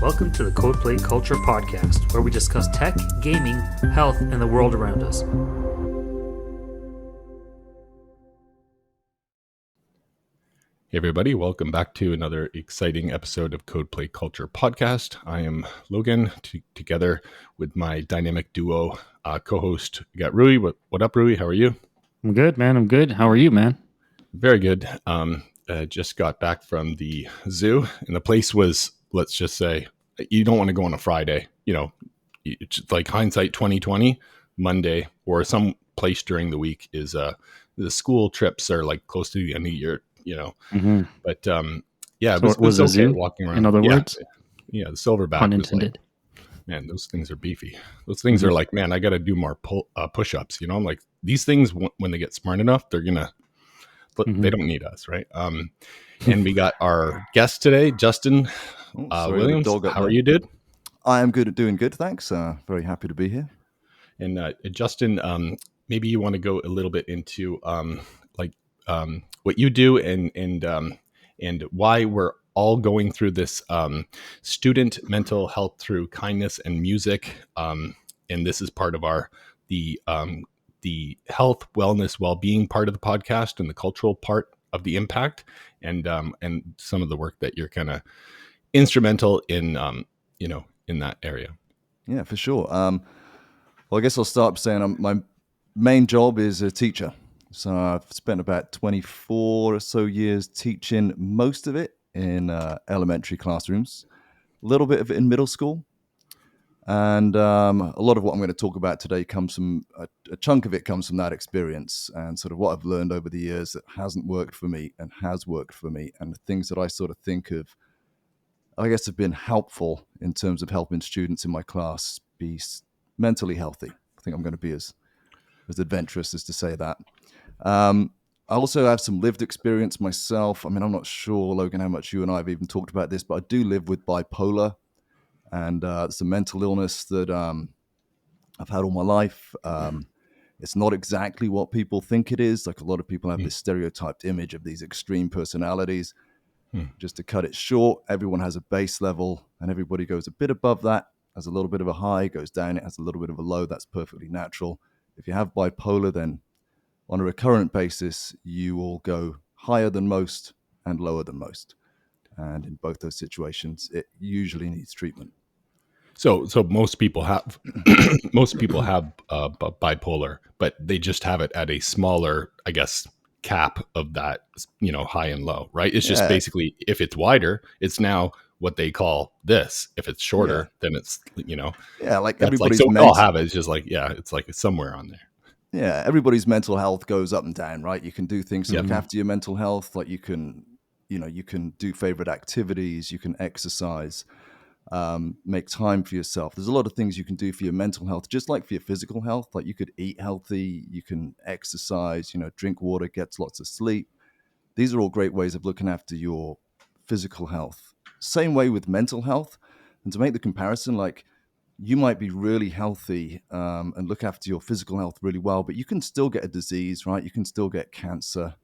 Welcome to the Codeplay Culture podcast, where we discuss tech, gaming, health, and the world around us. Hey everybody, welcome back to another exciting episode of Codeplay Culture podcast. I am Logan, together with my dynamic duo co-host. We got Rui. What up, Rui? How are you? I'm good, man. I'm good. How are you, man? Very good. Just got back from the zoo, and the place was, let's just say, you don't want to go on a Friday. You know, it's like hindsight 2020, Monday, or some place during the week is the school trips are like close to the end of the year. You know, but yeah, so it was a okay zoo, walking around. in other words, yeah, the silverback pun was intended. like, man, those things are beefy. Those things are like, man, I got to do more push-ups. You know, I'm like, these things when they get smart enough, they're gonna, they don't need us, right? And we got our guest today, Justin Williams. How are you, dude? I am good at doing good, thanks. Very happy to be here. And Justin, maybe you want to go a little bit into what you do and why we're all going through this student mental health through kindness and music. And this is part of the health, wellness, well-being part of the podcast and the cultural part of the impact and some of the work that you're kind of instrumental in, in that area. Yeah, for sure. Well, I guess I'll start by saying my main job is a teacher. So I've spent about 24 or so years teaching, most of it in elementary classrooms, a little bit of it in middle school. And a lot of what I'm going to talk about today comes from, a chunk of it comes from that experience and sort of what I've learned over the years that hasn't worked for me and has worked for me, and the things that I sort of think of, I guess, have been helpful in terms of helping students in my class be mentally healthy. I think I'm going to be as adventurous as to say that. I also have some lived experience myself. I mean, I'm not sure, Logan, how much you and I have even talked about this, but I do live with bipolar, and it's a mental illness that I've had all my life. It's not exactly what people think it is. Like, a lot of people have this stereotyped image of these extreme personalities. Just to cut it short, everyone has a base level, and everybody goes a bit above that, has a little bit of a high, goes down, it has a little bit of a low. That's perfectly natural. If you have bipolar, then on a recurrent basis, you will go higher than most and lower than most. And in both those situations, it usually needs treatment. So most people have bipolar, but they just have it at a smaller, I guess, cap of that, high and low, right? It's just basically, if it's wider, it's now what they call this. If it's shorter, then it's, like like, everybody's so we all have it. It's just like, it's like it's somewhere on there. Yeah, everybody's mental health goes up and down, right? You can do things to look after your mental health, like you can do favorite activities, you can exercise, make time for yourself. There's a lot of things you can do for your mental health, just like for your physical health. Like, you could eat healthy, you can exercise, drink water, get lots of sleep. These are all great ways of looking after your physical health. Same way with mental health. And to make the comparison, like, you might be really healthy and look after your physical health really well, but you can still get a disease, right? You can still get cancer.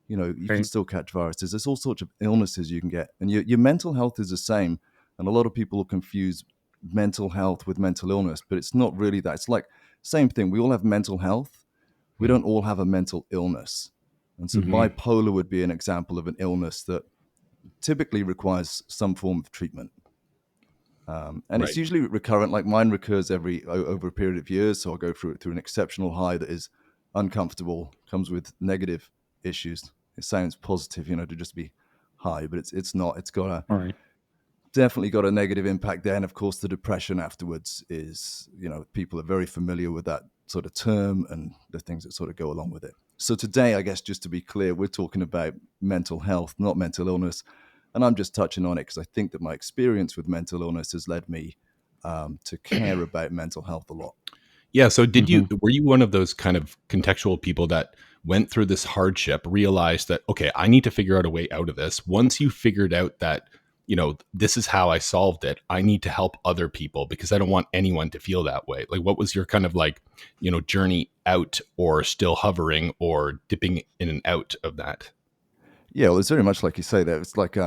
You can still catch viruses. There's all sorts of illnesses you can get. And your mental health is the same. And a lot of people confuse mental health with mental illness, but it's not really that. It's like, same thing. We all have mental health. We don't all have a mental illness. And so bipolar would be an example of an illness that typically requires some form of treatment. It's usually recurrent. Like, mine recurs over a period of years. So I'll go through an exceptional high that is uncomfortable, comes with negative issues. It sounds positive, to just be high, but it's not. It's got definitely got a negative impact there. And of course, the depression afterwards is, people are very familiar with that sort of term and the things that sort of go along with it. So today, I guess, just to be clear, we're talking about mental health, not mental illness. And I'm just touching on it because I think that my experience with mental illness has led me to care about mental health a lot. Yeah. So were you one of those kind of contextual people that went through this hardship, realized that, okay, I need to figure out a way out of this? Once you figured out that, this is how I solved it, I need to help other people because I don't want anyone to feel that way. Like, what was your kind of like, journey out, or still hovering or dipping in and out of that? Yeah, well, it's very much like you say that. It's like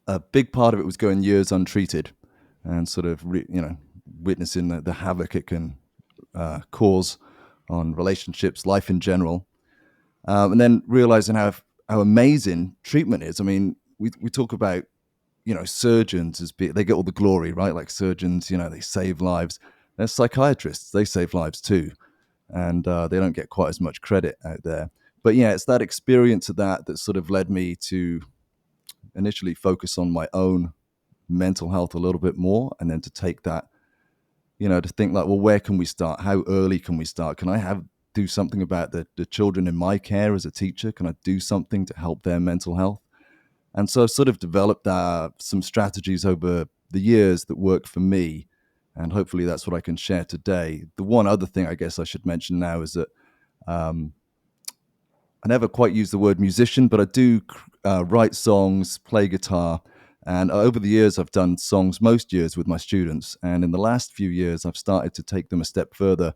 a big part of it was going years untreated and sort of, witnessing the havoc it can cause on relationships, life in general. And then realizing how amazing treatment is. I mean, we talk about, surgeons they get all the glory, right? Like surgeons, they save lives. There's psychiatrists, they save lives too. And they don't get quite as much credit out there. But yeah, it's that experience of that sort of led me to initially focus on my own mental health a little bit more, and then to take that, to think like, well, where can we start? How early can we start? Can I do something about the children in my care as a teacher? Can I do something to help their mental health? And so I sort of developed some strategies over the years that work for me. And hopefully that's what I can share today. The one other thing I guess I should mention now is that I never quite use the word musician, but I do write songs, play guitar. And over the years, I've done songs most years with my students. And in the last few years, I've started to take them a step further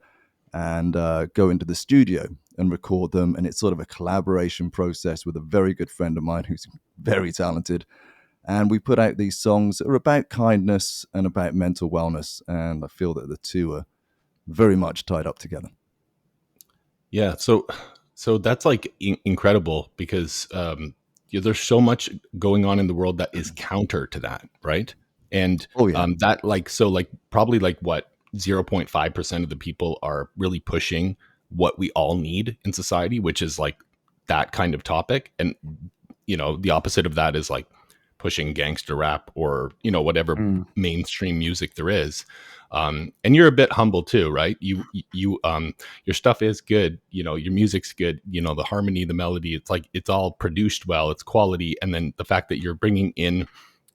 and go into the studio and record them. And it's sort of a collaboration process with a very good friend of mine who's very talented. And we put out these songs that are about kindness and about mental wellness. And I feel that the two are very much tied up together. Yeah. So that's like incredible because there's so much going on in the world that is counter to that, right? And that probably like what 0.5% of the people are really pushing what we all need in society, which is like that kind of topic. And the opposite of that is like pushing gangster rap or whatever mainstream music there is. And you're a bit humble too, right? You your stuff is good, your music's good, the harmony, the melody, it's like it's all produced well, it's quality. And then the fact that you're bringing in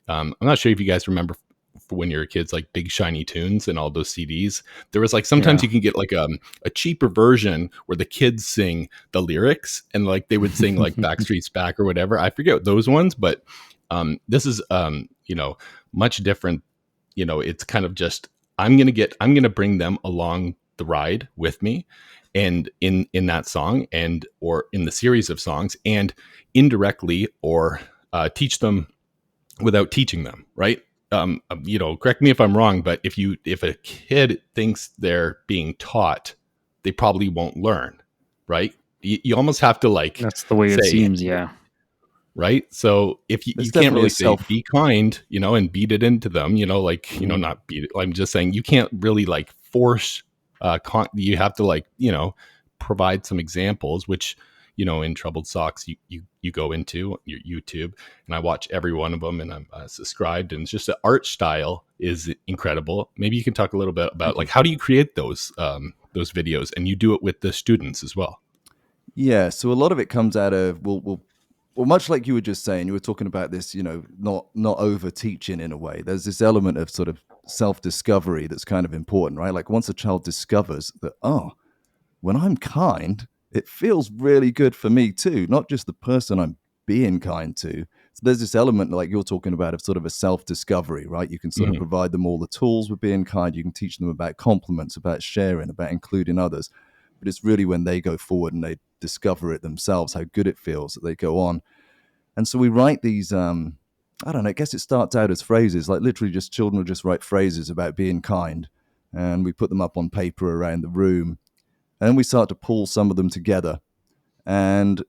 I'm not sure if you guys remember when you were kids, like Big Shiny Tunes and all those CDs. There was like sometimes you can get like a cheaper version where the kids sing the lyrics and like they would sing like Backstreet's Back or whatever. I forget those ones, but this is much different. It's kind of just I'm gonna bring them along the ride with me, and in that song or in the series of songs, and indirectly or teach them without teaching them, right? Correct me if I'm wrong, but if a kid thinks they're being taught, they probably won't learn, right? You almost have to like that's the way say, it seems, yeah. Right. So if you can't really say be kind, and beat it into them, not beat it. I'm just saying you can't really like force, you have to like, provide some examples, which, in Troubled Socks, you go into your YouTube, and I watch every one of them, and I'm subscribed, and it's just the art style is incredible. Maybe you can talk a little bit about like, how do you create those videos, and you do it with the students as well? Yeah. So a lot of it comes out of, well, much like you were just saying, you were talking about this, not over teaching in a way. There's this element of sort of self-discovery that's kind of important, right? Like once a child discovers that, when I'm kind, it feels really good for me too, not just the person I'm being kind to. So there's this element like you're talking about of sort of a self-discovery, right? You can sort of provide them all the tools with being kind. You can teach them about compliments, about sharing, about including others. But it's really when they go forward and they discover it themselves, how good it feels, that they go on. And so we write these, I don't know, I guess it starts out as phrases, like literally just children will just write phrases about being kind. And we put them up on paper around the room. And then we start to pull some of them together. And,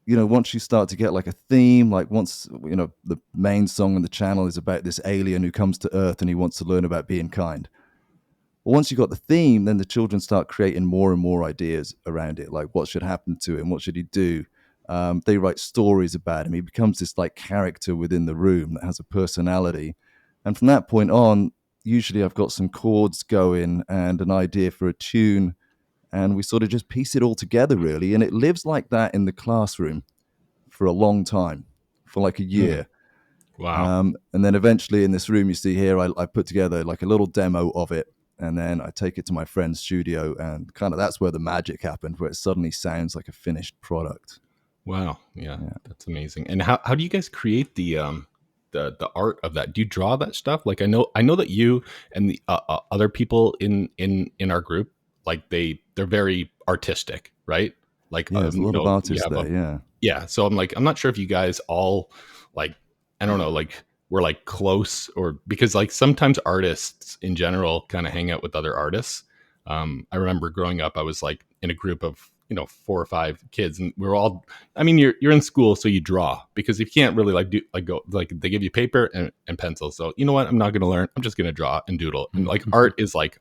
once you start to get like a theme, like once, the main song on the channel is about this alien who comes to Earth and he wants to learn about being kind. Well, once you got the theme, then the children start creating more and more ideas around it, like what should happen to him, what should he do. They write stories about him. He becomes this like character within the room that has a personality. And from that point on, usually I've got some chords going and an idea for a tune, and we sort of just piece it all together really. And it lives like that in the classroom for a long time, for like a year. Wow. And then eventually in this room you see here, I put together like a little demo of it. And then I take it to my friend's studio, and kind of that's where the magic happened, where it suddenly sounds like a finished product. Wow. Yeah. That's amazing. And how do you guys create the art of that? Do you draw that stuff? Like I know that you and the other people in our group, like they're very artistic, right? Like There's a lot of artists there. Yeah. So I'm not sure if you guys all like I don't know, like we're like close, or because like sometimes artists in general kind of hang out with other artists. I remember growing up, I was like in a group of, 4 or 5 kids, and we were all, I mean, you're in school, so you draw, because if you can't really like do like go like they give you paper and pencils. So you know what? I'm not going to learn. I'm just going to draw and doodle. And like art is like,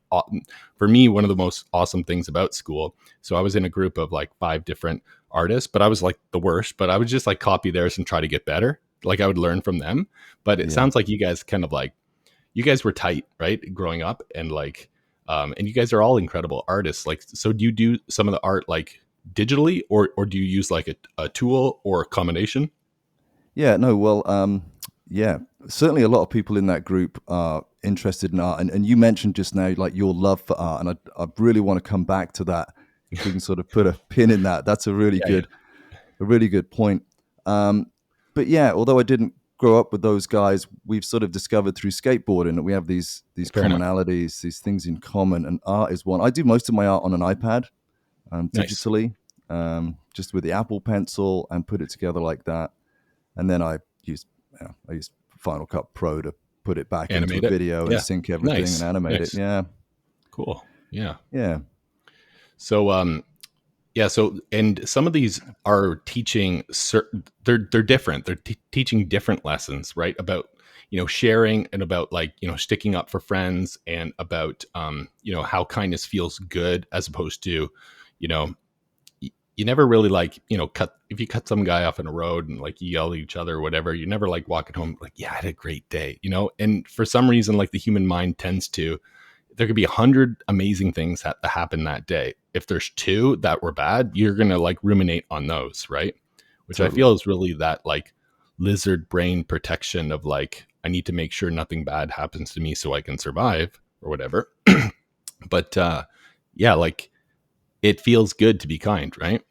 for me, one of the most awesome things about school. So I was in a group of like 5 different artists, but I was like the worst, but I would just like copy theirs and try to get better. Like I would learn from them. But it Yeah. sounds like you guys kind of like, you guys were tight, right? Growing up, and like, and you guys are all incredible artists. Like, so do you do some of the art like digitally, or do you use like a tool or a combination? Yeah, no, well, yeah, certainly a lot of people in that group are interested in art. And you mentioned just now, like your love for art. And I really want to come back to that. If we can sort of put a pin in that, that's a really Yeah, good point. But yeah, although I didn't grow up with those guys, we've sort of discovered through skateboarding that we have these Fair enough. commonalities, these things in common, and art is one. I do most of my art on an iPad, Nice. digitally, just with the Apple Pencil, and put it together like that. And then I use Final Cut Pro to put it back into Animate a it. video and Yeah. sync everything Nice. and animate Nice. it. Yeah, Cool. Yeah. yeah. So, yeah. So, and some of these are teaching certain, they're different. They're teaching different lessons, right? About, sharing, and about like, sticking up for friends, and about, how kindness feels good, as opposed to, you know, you never really like, if you cut some guy off in a road and like you yell at each other or whatever, you never like walking home like, yeah, I had a great day, and for some reason, like the human mind tends to, there could be 100 amazing things that happen that day. If there's 2 that were bad, you're going to like ruminate on those. Right. Which I Totally. feel is really that like lizard brain protection of like, I need to make sure nothing bad happens to me so I can survive or whatever. But, yeah, like it feels good to be kind. Right.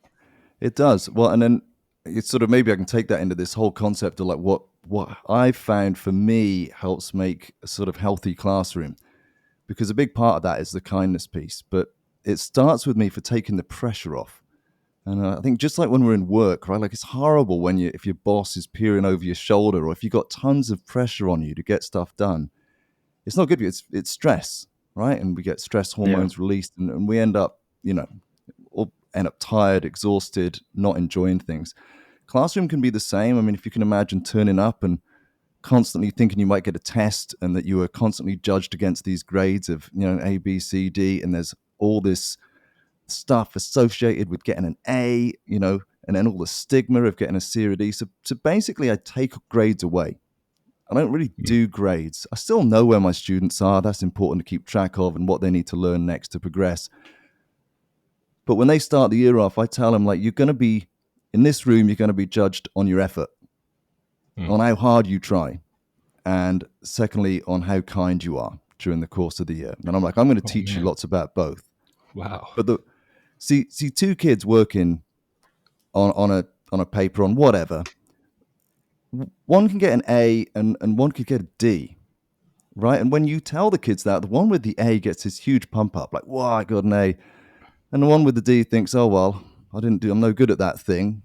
It does. Well, and then it's sort of, maybe I can take that into this whole concept of like what I've found for me helps make a sort of healthy classroom, because a big part of that is the kindness piece. But it starts with me for taking the pressure off. And I think just like when we're in work, right? Like it's horrible when if your boss is peering over your shoulder, or if you've got tons of pressure on you to get stuff done. It's not good for you. It's stress, right? And we get stress hormones released, and we end up, all end up tired, exhausted, not enjoying things. Classroom can be the same. I mean, if you can imagine turning up and constantly thinking you might get a test, and that you are constantly judged against these grades of, A, B, C, D, and there's all this stuff associated with getting an A, and then all the stigma of getting a C or a D. So basically, I take grades away. I don't really do grades. I still know where my students are. That's important to keep track of, and what they need to learn next to progress. But when they start the year off, I tell them, like, you're going to be in this room, you're going to be judged on your effort, on how hard you try, and secondly, on how kind you are during the course of the year. And I'm like, I'm going to teach you lots about both. Wow. But see 2 kids working on a paper on whatever, one can get an A and one could get a D, right? And when you tell the kids that, the one with the A gets this huge pump up, like, wow, I got an A. And the one with the D thinks, oh, well, I'm no good at that thing.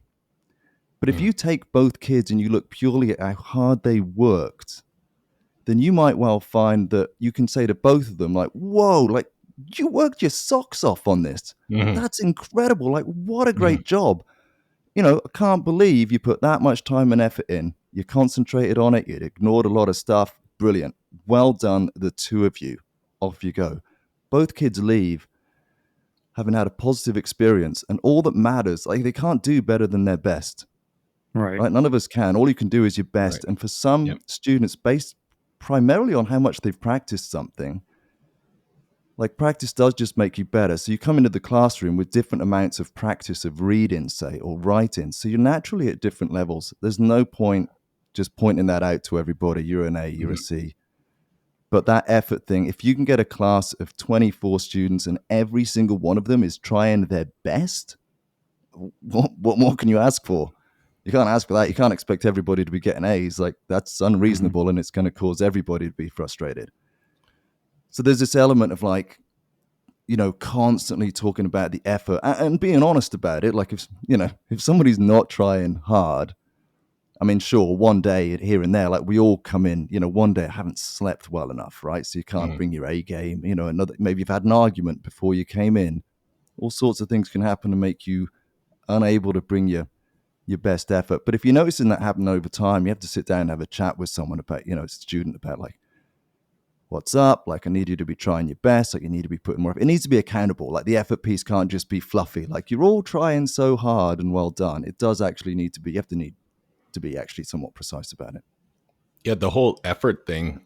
But if you take both kids and you look purely at how hard they worked, then you might well find that you can say to both of them, like, whoa, like, you worked your socks off on this. That's incredible. Like, what a great job. I can't believe you put that much time and effort in. You concentrated on it. You ignored a lot of stuff. Brilliant. Well done, the 2 of you. Off you go. Both kids leave having had a positive experience, and all that matters, like, they can't do better than their best. Right? None of us can. All you can do is your best. Right. And for some students, based primarily on how much they've practiced something, like, practice does just make you better. So you come into the classroom with different amounts of practice of reading, say, or writing. So you're naturally at different levels. There's no point just pointing that out to everybody. You're an A, you're a C. But that effort thing, if you can get a class of 24 students and every single one of them is trying their best, what more can you ask for? You can't ask for that. You can't expect everybody to be getting A's. Like, that's unreasonable, and it's going to cause everybody to be frustrated. So there's this element of, like, constantly talking about the effort and being honest about it. Like, if somebody's not trying hard, I mean, sure, one day here and there, like we all come in, one day I haven't slept well enough, right? So you can't bring your A game, maybe you've had an argument before you came in. All sorts of things can happen and make you unable to bring your best effort. But if you're noticing that happen over time, you have to sit down and have a chat with someone about, a student about like, what's up? Like, I need you to be trying your best. Like, you need to be putting more. It needs to be accountable. Like, the effort piece can't just be fluffy. Like, you're all trying so hard and well done. It does actually need to be, need to be actually somewhat precise about it. Yeah, the whole effort thing,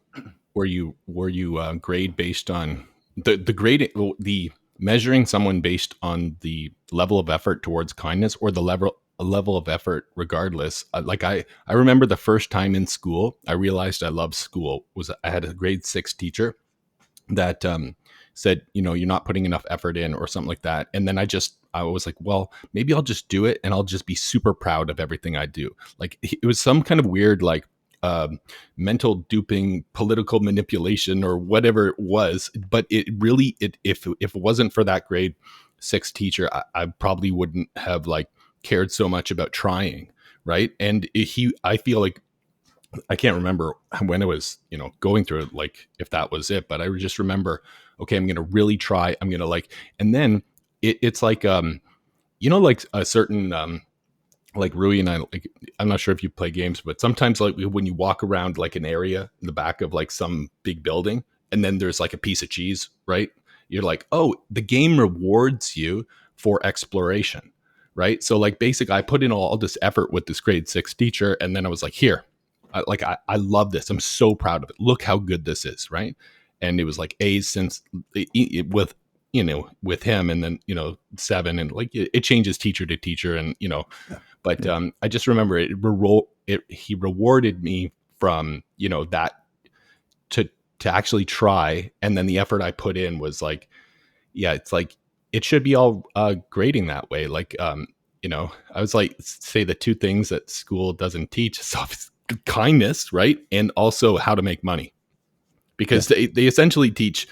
where you grade based on the grade, the measuring someone based on the level of effort towards kindness, or the level of effort regardless. Like I remember the first time in school I realized I loved school was I had a grade 6 teacher that said, you're not putting enough effort in, or something like that. And then I was like, well, maybe I'll just do it, and I'll just be super proud of everything I do. Like, it was some kind of weird, like, mental duping, political manipulation, or whatever it was. But it really, if it wasn't for that grade 6 teacher, I probably wouldn't have like cared so much about trying. Right. And I feel like, I can't remember when it was, going through it, like if that was it, but I just remember, okay, I'm going to really try. I'm going to like, and then it's like, like a certain, like Rui and I, like, I'm not sure if you play games, but sometimes like when you walk around like an area in the back of like some big building, and then there's like a piece of cheese, right? You're like, oh, the game rewards you for exploration, right? So like basically I put in all this effort with this grade 6 teacher, and then I was like, here, I love this. I'm so proud of it. Look how good this is, right? And it was like A's since with with him, and then 7, and like it changes teacher to teacher, and but I just remember he rewarded me from that to actually try, and then the effort I put in was like, yeah, it's like it should be all grading that way. Like I was like, say the two things that school doesn't teach is kindness, right? And also how to make money, because they essentially teach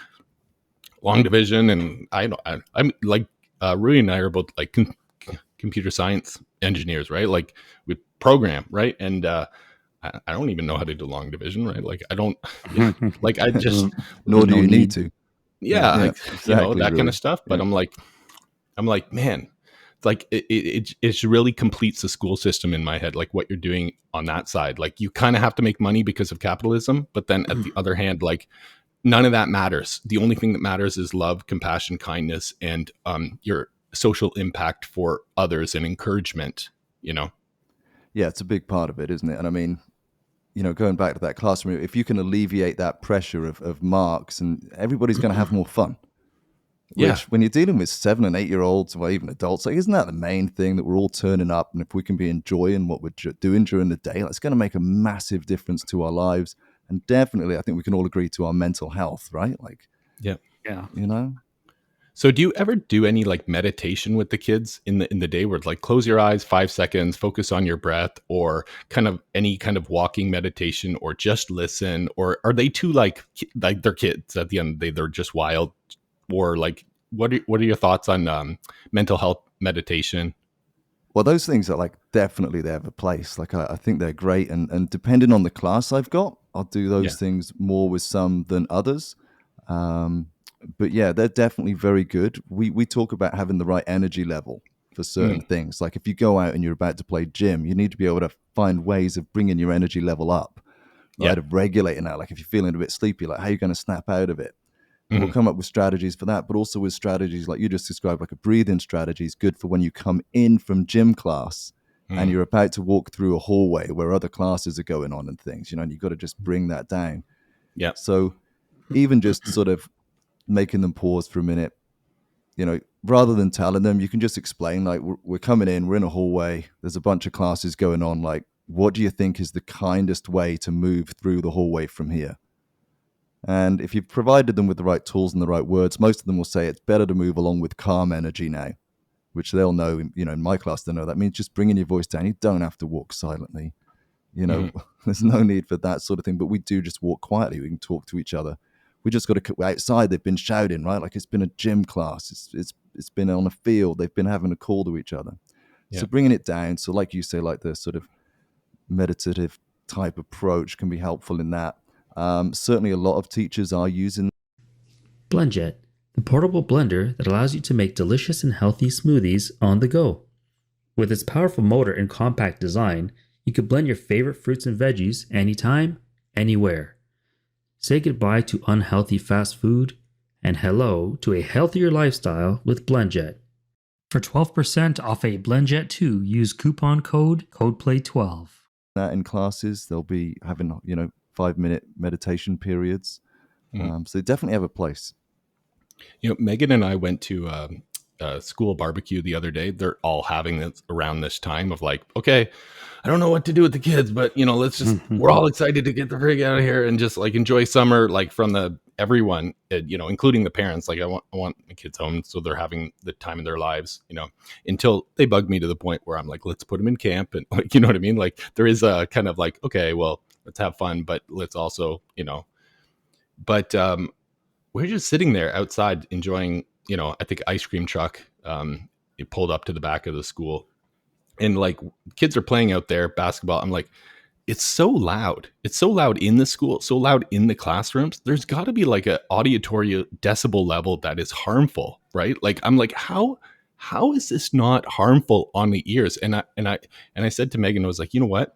long division, and I'm like Rui and I are both like computer science engineers, right? Like we program, right? And I don't even know how to do long division, right? Like I don't like I just nor do you need to. Yeah, exactly, that really. kind of stuff. But I'm like, man, it's like it really completes the school system in my head. Like what you're doing on that side, like you kind of have to make money because of capitalism, but then at the other hand, like none of that matters. The only thing that matters is love, compassion, kindness, and your social impact for others and encouragement. Yeah, it's a big part of it, isn't it? And I mean, going back to that classroom, if you can alleviate that pressure of marks, and everybody's going to have more fun. Which, when you're dealing with 7 and 8 year olds, or even adults, like, isn't that the main thing, that we're all turning up? And if we can be enjoying what we're doing during the day, that's going to make a massive difference to our lives. And definitely, I think we can all agree, to our mental health, right? Like, Yeah. So do you ever do any like meditation with the kids in the day, where it's like close your eyes 5 seconds, focus on your breath, or kind of any kind of walking meditation, or just listen? Or are they too like they're kids at the end of the day, they're just wild? Or like what are your thoughts on mental health meditation? Well, those things are like definitely they have a place. Like I think they're great, and depending on the class I've got, I'll do those things more with some than others. But yeah, they're definitely very good. We talk about having the right energy level for certain things. Like if you go out and you're about to play gym, you need to be able to find ways of bringing your energy level up, right? Of regulating that. Like if you're feeling a bit sleepy, like how are you going to snap out of it? And we'll come up with strategies for that, but also with strategies like you just described, like a breathing strategy is good for when you come in from gym class and you're about to walk through a hallway where other classes are going on and things, and you've got to just bring that down. Yeah. So even just sort of making them pause for a minute, rather than telling them, you can just explain, like, we're coming in, we're in a hallway, there's a bunch of classes going on. Like, what do you think is the kindest way to move through the hallway from here? And if you've provided them with the right tools and the right words, most of them will say it's better to move along with calm energy now, which they'll know, in my class, they know that means just bringing your voice down. You don't have to walk silently. There's no need for that sort of thing, but we do just walk quietly. We can talk to each other. We just got to, outside they've been shouting, right? Like it's been a gym class. It's been on a field. They've been having a call to each other. Yeah. So bringing it down. So like you say, like the sort of meditative type approach can be helpful in that. Certainly, a lot of teachers are using. BlendJet, the portable blender that allows you to make delicious and healthy smoothies on the go. With its powerful motor and compact design, you can blend your favorite fruits and veggies anytime, anywhere. Say goodbye to unhealthy fast food and hello to a healthier lifestyle with BlendJet. For 12% off a BlendJet 2, use coupon code CODEPLAY12. That in classes, they'll be having 5-minute meditation periods. So they definitely have a place. Megan and I went to a school barbecue the other day. They're all having this around this time of like, okay, I don't know what to do with the kids, but let's just, we're all excited to get the frig out of here and just like enjoy summer, like from everyone, including the parents. Like I want my kids home. So they're having the time of their lives, until they bug me to the point where I'm like, let's put them in camp. And like, you know what I mean? Like there is a kind of like, okay, well, let's have fun, but let's also, but, we're just sitting there outside enjoying, I think ice cream truck, it pulled up to the back of the school and like kids are playing out there basketball. I'm like, it's so loud. It's so loud in the school, so loud in the classrooms. There's got to be like a auditory decibel level that is harmful, right? Like, I'm like, how is this not harmful on the ears? And I said to Megan, I was like, you know what?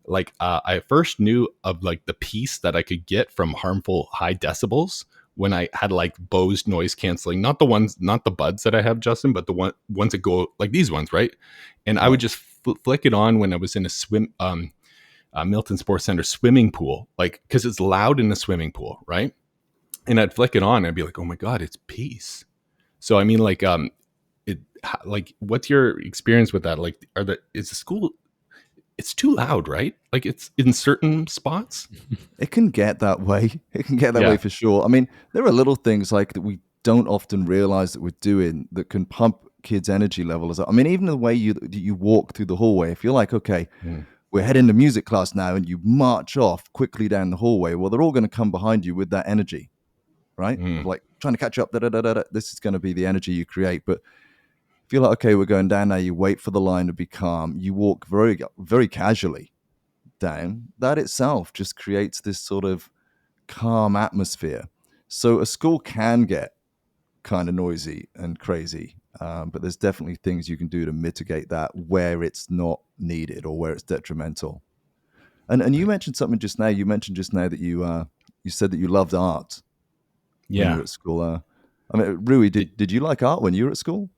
Like, I first knew of like the peace that I could get from harmful high decibels when I had like Bose noise canceling, not the buds that I have, Justin, but the ones that go like these ones, right? And I would just flick it on when I was in a Milton Sports Center swimming pool, like because it's loud in the swimming pool, right? And I'd flick it on, and I'd be like, oh my god, it's peace. So I mean, like, what's your experience with that? Like, is the school? It's too loud, right? Like it's in certain spots. It can get that way. It can get that way for sure. I mean, there are little things like that we don't often realize that we're doing that can pump kids' energy levels up. I mean, even the way you walk through the hallway, if you're like, okay, we're heading to music class now, and you march off quickly down the hallway, well, they're all going to come behind you with that energy, right? Like trying to catch up. This is going to be the energy you create. But if you're like, okay, we're going down now, you wait for the line to be calm. You walk very, very casually down. That itself just creates this sort of calm atmosphere. So a school can get kind of noisy and crazy, but there's definitely things you can do to mitigate that where it's not needed or where it's detrimental. And you mentioned something just now. You mentioned just now that you said that you loved art when you were at school. I mean, Rui, did you like art when you were at school?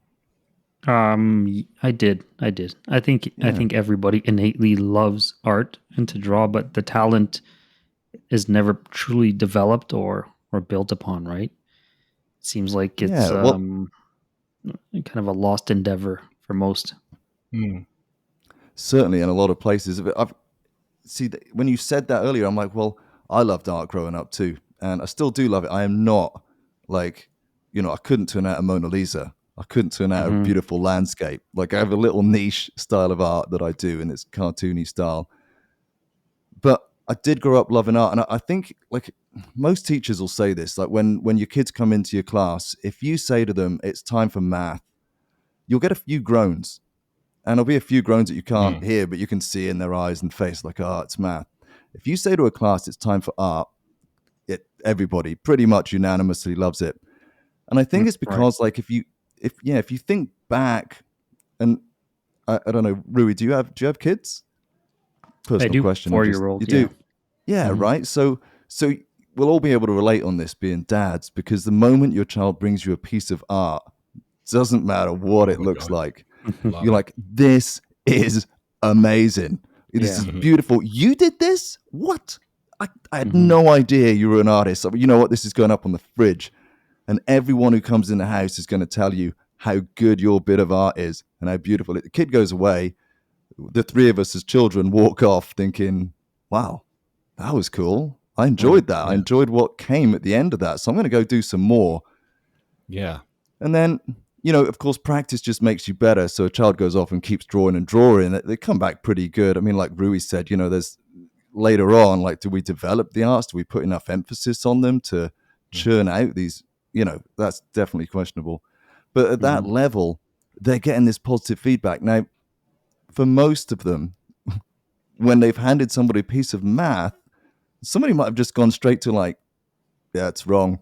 I did. I think everybody innately loves art and to draw, but the talent is never truly developed or built upon, right? Seems like it's kind of a lost endeavor for most. Certainly, in a lot of places. When you said that earlier, I'm like, well, I loved art growing up too, and I still do love it. I am not like, I couldn't turn out a Mona Lisa. I couldn't turn out a beautiful landscape. Like I have a little niche style of art that I do, and it's cartoony style. But I did grow up loving art, and I think like most teachers will say this, like when your kids come into your class, if you say to them, it's time for math, you'll get a few groans. And there'll be a few groans that you can't hear, but you can see in their eyes and face like, oh, it's math. If you say to a class, it's time for art, everybody pretty much unanimously loves it. And I think it's because like if you think back, and I don't know, Rui, do you have kids? Personal I do. question. 4-year-old. You do? Yeah, right. So we'll all be able to relate on this being dads, because the moment your child brings you a piece of art, doesn't matter what it looks like. You're like, this is amazing. This is beautiful. You did this? What? I had no idea you were an artist. You know what? This is going up on the fridge. And everyone who comes in the house is going to tell you how good your bit of art is and how beautiful it is. The kid goes away. The three of us as children walk off thinking, wow, that was cool. I enjoyed that. I enjoyed what came at the end of that. So I'm going to go do some more. Yeah. And then, of course, practice just makes you better. So a child goes off and keeps drawing and drawing. They come back pretty good. I mean, like Rui said, there's later on, like, do we develop the arts? Do we put enough emphasis on them to churn out these? That's definitely questionable. But at that level, they're getting this positive feedback. Now, for most of them, when they've handed somebody a piece of math, somebody might have just gone straight to like, yeah, it's wrong.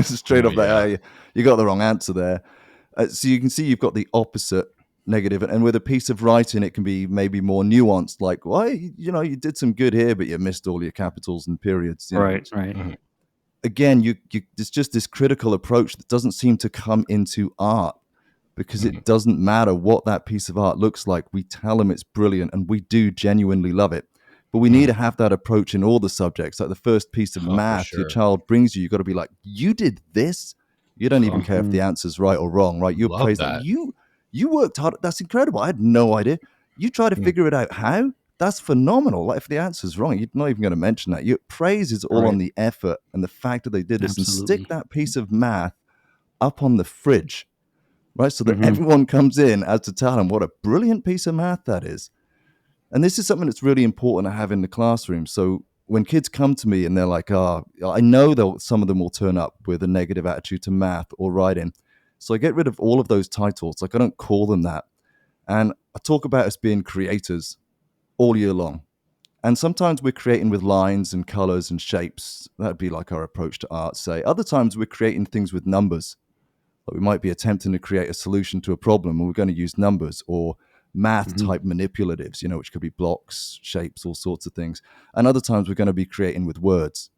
Straight up there, yeah. you got the wrong answer there. So you can see you've got the opposite negative, and with a piece of writing, it can be maybe more nuanced. Like, why, you did some good here, but you missed all your capitals and periods. Right. Again, there's just this critical approach that doesn't seem to come into art, because it doesn't matter what that piece of art looks like. We tell them it's brilliant, and we do genuinely love it. But we need to have that approach in all the subjects. Like the first piece of Oh, for math your sure. child brings you got to be like, you did this? You don't even care if the answer's right or wrong, right? You Love praise that. like, you worked hard. That's incredible. I had no idea. You try to figure it out. How? That's phenomenal. Like if the answer's wrong, you're not even going to mention that. Your praise is all on the effort and the fact that they did this. Absolutely. And stick that piece of math up on the fridge, right? So that everyone comes in as to tell them what a brilliant piece of math that is. And this is something that's really important to have in the classroom. So when kids come to me and they're like, I know some of them will turn up with a negative attitude to math or writing. So I get rid of all of those titles. Like I don't call them that. And I talk about us being creators all year long. And sometimes we're creating with lines and colors and shapes. That'd be like our approach to art, say. Other times we're creating things with numbers. Like we might be attempting to create a solution to a problem, and we're going to use numbers or math type manipulatives, which could be blocks, shapes, all sorts of things. And other times we're going to be creating with words.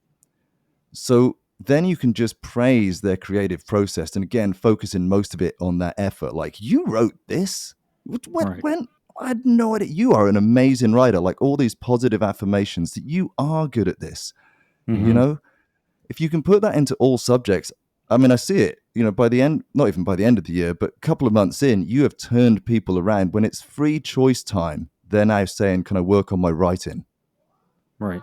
So then you can just praise their creative process. And again, focusing most of it on that effort. Like, you wrote this? When? I had no idea. You are an amazing writer. Like all these positive affirmations that you are good at this. If you can put that into all subjects, I mean, I see it, by the end, not even by the end of the year, but a couple of months in, you have turned people around. When it's free choice time, they're now saying, can I work on my writing? Right.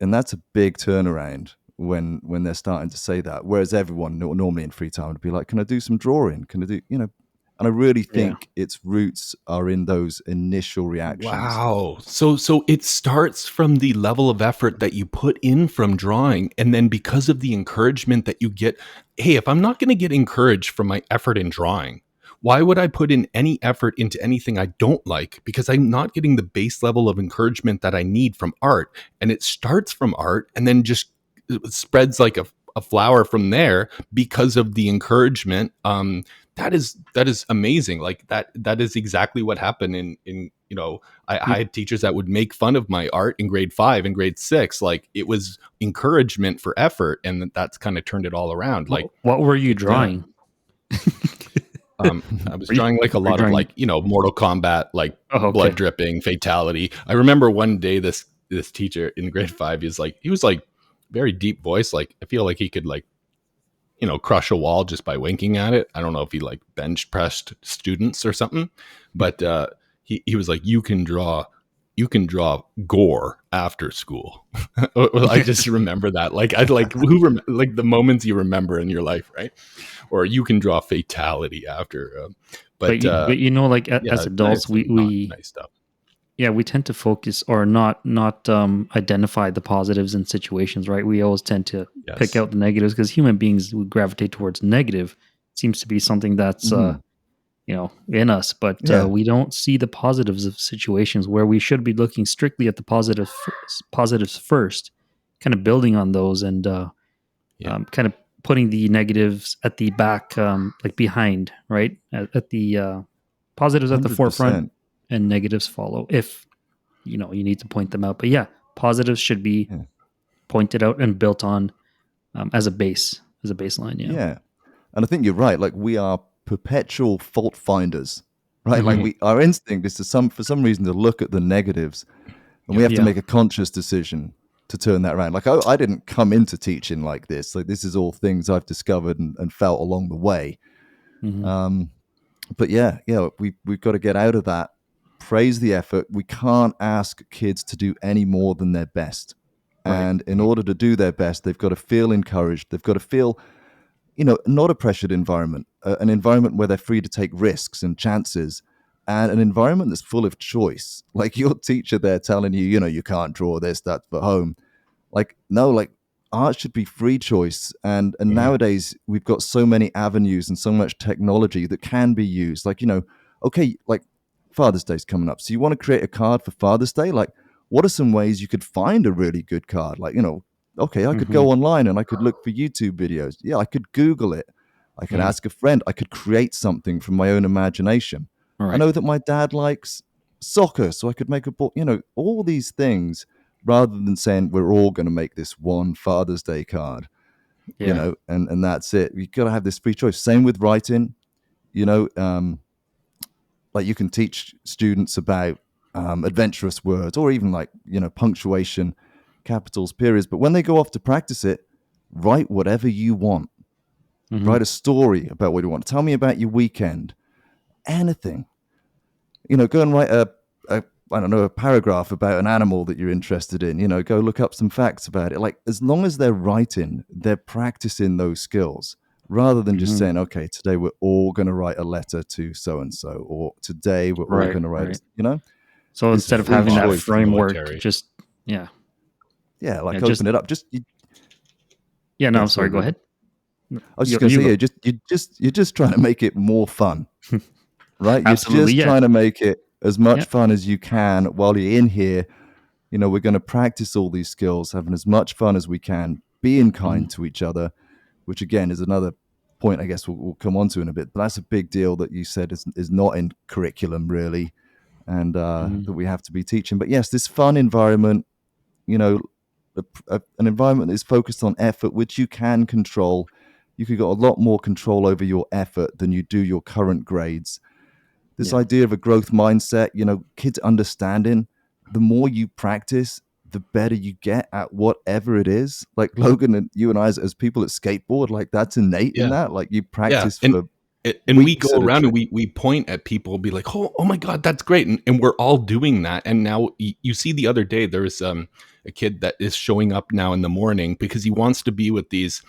And that's a big turnaround when they're starting to say that. Whereas everyone normally in free time would be like, can I do some drawing? Can I do, and I really think its roots are in those initial reactions. Wow. So it starts from the level of effort that you put in from drawing. And then because of the encouragement that you get, hey, if I'm not going to get encouraged from my effort in drawing, why would I put in any effort into anything I don't like? Because I'm not getting the base level of encouragement that I need from art. And it starts from art and then just spreads like a flower from there because of the encouragement. That is amazing. Like that is exactly what happened in I had teachers that would make fun of my art in grade 5 and grade 6. Like it was encouragement for effort, and that's kind of turned it all around. Like, what were you drawing? I was drawing like a lot of like, Mortal Kombat, like blood dripping, fatality. I remember one day this teacher in grade 5, he was like very deep voice. Like I feel like he could like, crush a wall just by winking at it. I don't know if he like bench pressed students or something, but he was like, you can draw gore after school. I just remember that. Like I'd like like the moments you remember in your life, right? Or you can draw fatality after. But as adults, we nice stuff. Yeah, we tend to focus or not identify the positives in situations, right? We always tend to pick out the negatives because human beings would gravitate towards negative. It seems to be something that's in us, but we don't see the positives of situations where we should be looking strictly at the positives first, kind of building on those and kind of putting the negatives at the back, like behind, right? At the positives at the 100%. forefront. And negatives follow if you need to point them out. But yeah, positives should be pointed out and built on as a baseline. Yeah. And I think you're right. Like we are perpetual fault finders, right? Like our instinct is for some reason to look at the negatives, and we have to make a conscious decision to turn that around. Like I didn't come into teaching like this. Like this is all things I've discovered and felt along the way. But we've got to get out of that. Praise the effort. We can't ask kids to do any more than their best. And in order to do their best, they've got to feel encouraged. They've got to feel, not a pressured environment, an environment where they're free to take risks and chances, and an environment that's full of choice. Like your teacher there telling you, you can't draw this, that's for home. Like, no, like art should be free choice. And nowadays we've got so many avenues and so much technology that can be used. Like, okay, like Father's Day's coming up. So you want to create a card for Father's Day? Like, what are some ways you could find a really good card? Like, okay, I could go online and I could look for YouTube videos. Yeah, I could Google it. I could ask a friend. I could create something from my own imagination. Right. I know that my dad likes soccer, so I could make a ball, all these things, rather than saying we're all going to make this one Father's Day card, and that's it. You've got to have this free choice. Same with writing, like you can teach students about adventurous words, or even like, punctuation, capitals, periods. But when they go off to practice it, write whatever you want. Write a story about what you want. Tell me about your weekend. Anything. Go and write a paragraph about an animal that you're interested in. Go look up some facts about it. Like, as long as they're writing, they're practicing those skills, rather than just saying, okay, today we're all going to write a letter to so-and-so, or today we're all going to write, So instead of having that framework, just, open it up. I'm sorry, go ahead. I was just going to say, you're just trying to make it more fun, right? You're just trying to make it as much fun as you can while you're in here. We're going to practice all these skills, having as much fun as we can, being kind to each other, which again is another point I guess we'll come on to in a bit. But that's a big deal that you said is not in curriculum really, and that we have to be teaching. But yes, this fun environment, an environment that is focused on effort, which you can control. You could get a lot more control over your effort than you do your current grades. This idea of a growth mindset, kids understanding, the more you practice, the better you get at whatever it is. Like Logan and you and I, as people that skateboard, like that's innate in that. Like you practice for and we go around and we point at people, be like, oh my God, that's great. And we're all doing that. And now you see the other day, there was a kid that is showing up now in the morning because he wants to be with these,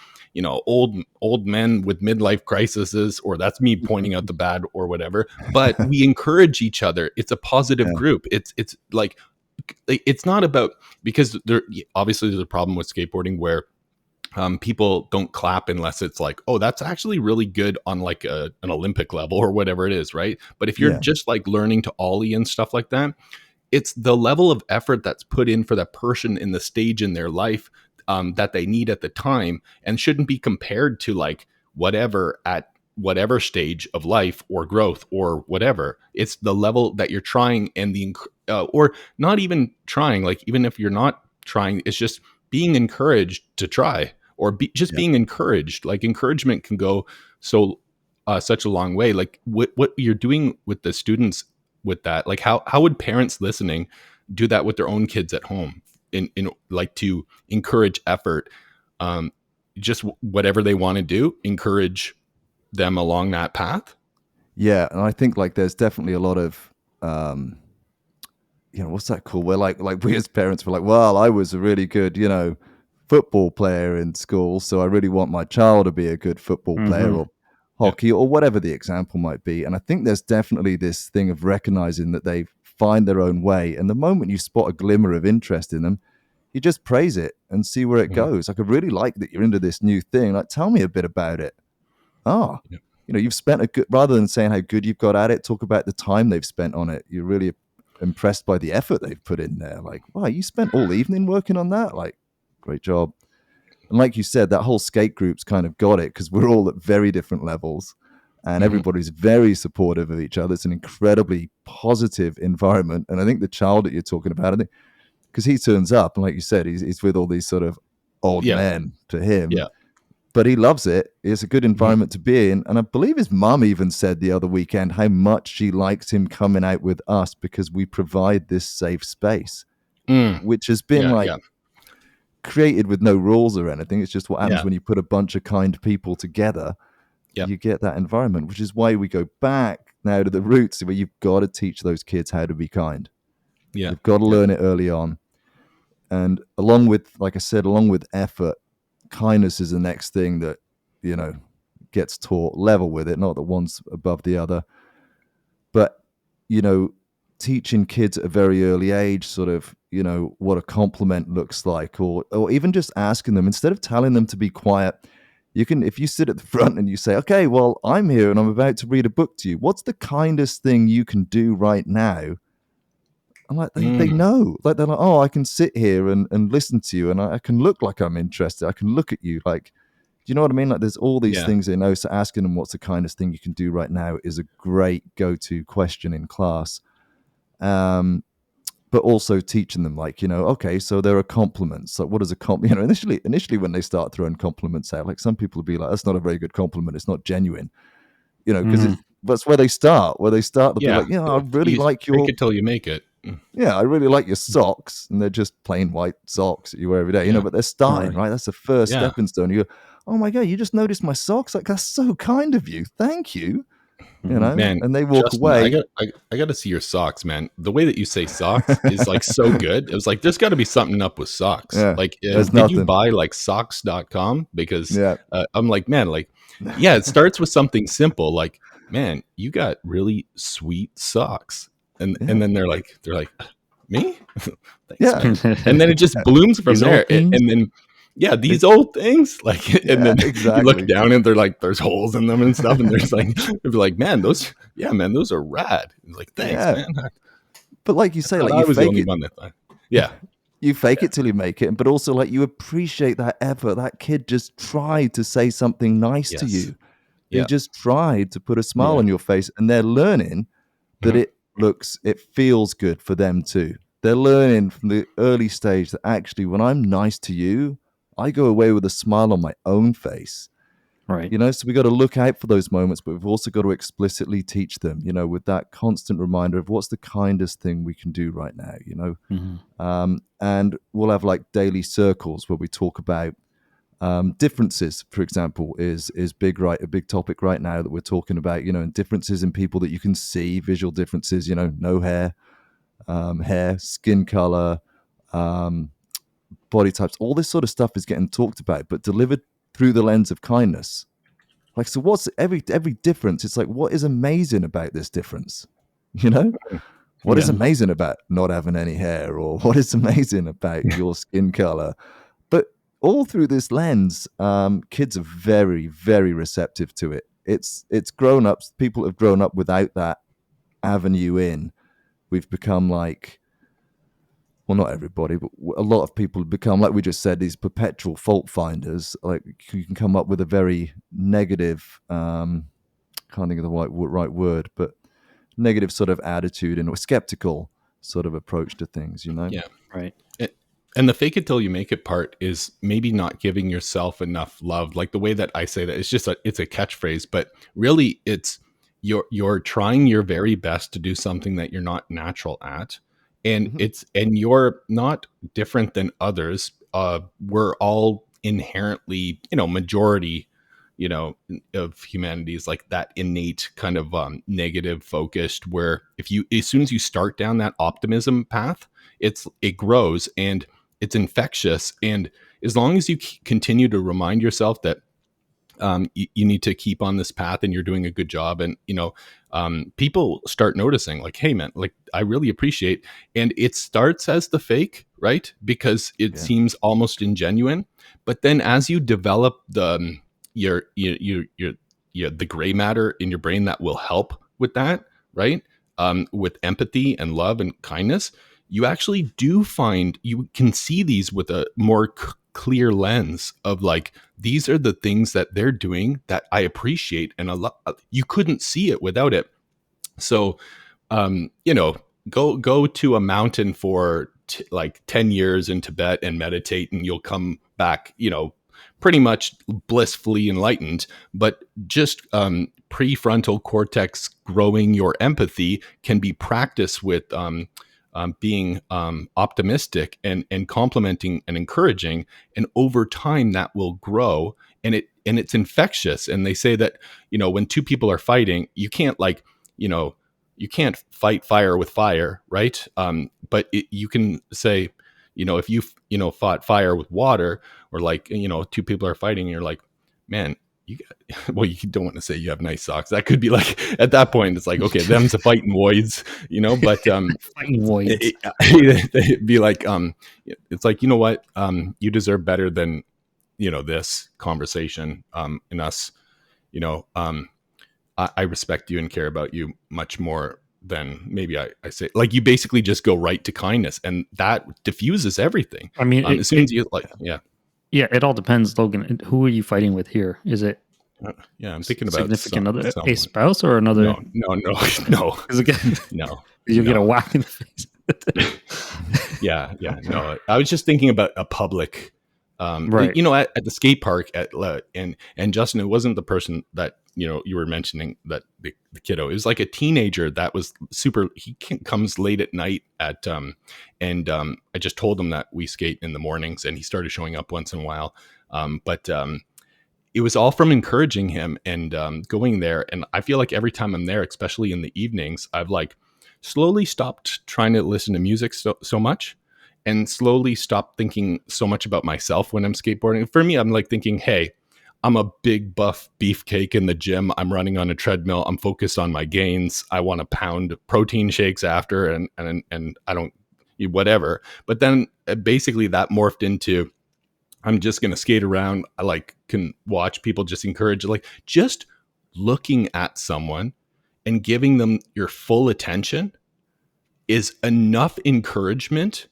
old men with midlife crises, or that's me pointing out the bad or whatever. But we encourage each other. It's a positive group. It's like, it's not about, because obviously there's a problem with skateboarding where people don't clap unless it's like, oh, that's actually really good on like an Olympic level or whatever it is, right? But if you're just like learning to ollie and stuff like that, it's the level of effort that's put in for that person in the stage in their life that they need at the time, and shouldn't be compared to like whatever at whatever stage of life or growth or whatever. It's the level that you're trying, and or not even trying, like even if you're not trying, it's just being encouraged to try, or being encouraged. Like encouragement can go such a long way. Like what you're doing with the students with that, like how would parents listening do that with their own kids at home in like to encourage effort, just whatever they want to do, encourage them along that path? Yeah, and I think like there's definitely a lot of what's that called? Where like we as parents were like, well, I was a really good, football player in school, so I really want my child to be a good football player, or hockey, or whatever the example might be. And I think there's definitely this thing of recognizing that they find their own way, and the moment you spot a glimmer of interest in them, you just praise it and see where it goes. Like, I really like that you're into this new thing. Like, tell me a bit about it. You've spent a good, rather than saying how good you've got at it, talk about the time they've spent on it. You're really impressed by the effort they've put in there. Like, wow, you spent all evening working on that? Like, great job. And like you said, that whole skate group's kind of got it, because we're all at very different levels, and everybody's very supportive of each other. It's an incredibly positive environment. And I think the child that you're talking about, I think, because he turns up, and like you said, he's with all these sort of old men to him. Yeah. But he loves it. It's a good environment to be in. And I believe his mum even said the other weekend how much she likes him coming out with us, because we provide this safe space, which has been created with no rules or anything. It's just what happens when you put a bunch of kind people together. You get that environment, which is why we go back now to the roots, where you've got to teach those kids how to be kind. You've got to learn it early on. And along with, like I said, along with effort, kindness is the next thing that, gets taught level with it, not that one's above the other. But, teaching kids at a very early age, sort of, what a compliment looks like, or even just asking them, instead of telling them to be quiet, You can, if you sit at the front and you say, okay, well, I'm here and I'm about to read a book to you. What's the kindest thing you can do right now? I'm like, they know. Like, they're like, oh, I can sit here and listen to you, and I can look like I'm interested. I can look at you. Like, do you know what I mean? Like, there's all these things they know. So asking them what's the kindest thing you can do right now is a great go-to question in class. But also teaching them, like, okay, so there are compliments. Like, what is a compliment? Initially when they start throwing compliments out, like, some people will be like, that's not a very good compliment. It's not genuine, because that's where they start. They'll be like, I really like your... Fake it till you make it. Yeah, I really like your socks, and they're just plain white socks that you wear every day, but they're starting, right? That's the first stepping stone. You go, oh my God, you just noticed my socks? Like, that's so kind of you. Thank you. Man, and they walk Justin, away. I got to see your socks, man. The way that you say socks is like so good. It was like, there's got to be something up with socks. Yeah, like, there's did nothing. you buy like socks.com? Because I'm like, man, like, yeah, it starts with something simple. Like, man, you got really sweet socks. And then they're like, me? Thanks, man. And then it just blooms from there. And then, these old things, like, and then exactly. you look down and they're like, there's holes in them and stuff. And there's like, they'd be like, man, those are rad. It's like, thanks, man. But like you say, like, I you was the fake only it. one that thought, you fake it till you make it. But also, like, you appreciate that effort. That kid just tried to say something nice to you. They just tried to put a smile on your face, and they're learning that it feels good for them too. They're learning from the early stage that actually, when I'm nice to you, I go away with a smile on my own face. Right. So we got to look out for those moments, but we've also got to explicitly teach them, with that constant reminder of what's the kindest thing we can do right now, and we'll have like daily circles where we talk about differences, for example, is big, right? A big topic right now that we're talking about, and differences in people that you can see, visual differences, no hair, skin color, body types, all this sort of stuff is getting talked about, but delivered through the lens of kindness. Like, so what's every difference? It's like, what is amazing about this difference? What is amazing about not having any hair, or what is amazing about your skin color? But all through this lens, kids are very, very receptive to it. It's grown-ups. People have grown up without that avenue in. We've become like, well, not everybody, but a lot of people have become, like we just said, these perpetual fault finders. Like, you can come up with a very negative, can't think of the right word, but negative sort of attitude and a skeptical sort of approach to things, Yeah. Right. And the fake it till you make it part is maybe not giving yourself enough love. Like, the way that I say that, it's just it's a catchphrase, but really it's you're trying your very best to do something that you're not natural at. And and you're not different than others. We're all inherently, majority, of humanity is like that innate kind of negative focused, where as soon as you start down that optimism path, it grows and it's infectious. And as long as you continue to remind yourself that you need to keep on this path and you're doing a good job, and people start noticing, like, hey man, like, I really appreciate. And it starts as the fake, right? Because it seems almost ingenuine, but then as you develop the the gray matter in your brain that will help with that, right? With empathy and love and kindness, you actually do find you can see these with a more clear lens of, like, these are the things that they're doing that I appreciate, and you couldn't see it without it. So, go to a mountain for like 10 years in Tibet and meditate, and you'll come back, pretty much blissfully enlightened. But just prefrontal cortex growing your empathy can be practiced with being optimistic and complimenting and encouraging, and over time that will grow, and it's infectious. And they say that when two people are fighting, you can't you can't fight fire with fire, right? But you can say, if you fought fire with water, or like two people are fighting, and you're like, man, you don't want to say you have nice socks. That could be like, at that point, it's like, okay, them's a fighting voids, but Fighting voids. It'd be like, it's like, you know what, you deserve better than this conversation, and us, I respect you and care about you much more than maybe I say. Like, you basically just go right to kindness, and that diffuses everything. I mean, as soon as you yeah, it all depends, Logan. Who are you fighting with here? Is it I'm thinking about significant other, someone. a spouse, or another? No. Because again, No. you get a whack in the face. Yeah. No, I was just thinking about a public, Right. at the skate park and Justin, it wasn't the person that, you were mentioning, that the kiddo. It was like a teenager that was he comes late at night and I just told him that we skate in the mornings, and he started showing up once in a while. But it was all from encouraging him and going there. And I feel like every time I'm there, especially in the evenings, I've like slowly stopped trying to listen to music so much, and slowly stopped thinking so much about myself when I'm skateboarding. For me, I'm like thinking, hey, I'm a big buff beefcake in the gym. I'm running on a treadmill. I'm focused on my gains. I want to pound protein shakes after, and I don't, whatever. But then basically that morphed into, I'm just going to skate around. I like can watch people, just encourage, like just looking at someone and giving them your full attention is enough encouragement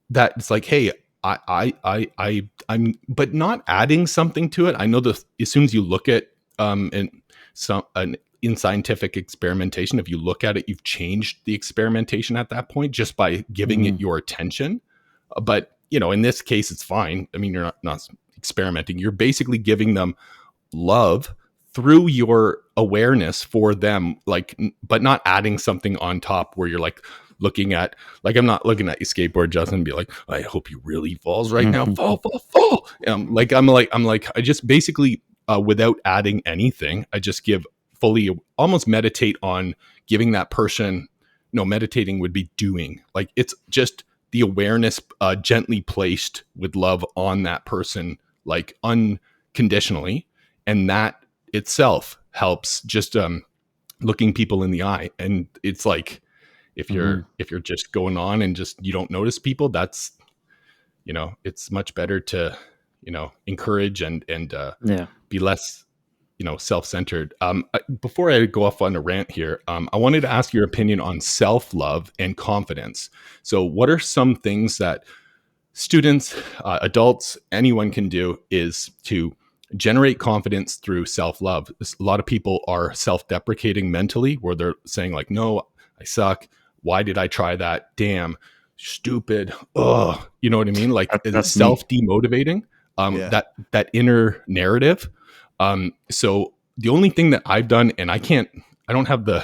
that it's like, hey, I'm, but not adding something to it. I know that as soon as you look at in scientific experimentation, if you look at it, you've changed the experimentation at that point just by giving it your attention. But in this case, it's fine. I mean, you're not experimenting. You're basically giving them love through your awareness for them, like, but not adding something on top where you're like looking at, like, I'm not looking at you skateboard, Justin, and be like, I hope he really falls right now. Fall. I'm like, I just basically, without adding anything, I just give fully, almost meditate on giving that person, meditating would be doing, like, it's just the awareness gently placed with love on that person, like unconditionally. And that itself helps just looking people in the eye. And it's like, if you're just going on and just, you don't notice people, that's, it's much better to, encourage and be less, self-centered. Before I go off on a rant here, I wanted to ask your opinion on self-love and confidence. So what are some things that students, adults, anyone can do is to generate confidence through self-love? A lot of people are self-deprecating mentally, where they're saying like, no, I suck. Why did I try that? Damn, stupid. Oh, you know what I mean? Like, it's self-demotivating, that inner narrative. So the only thing that I've done, and I don't have the,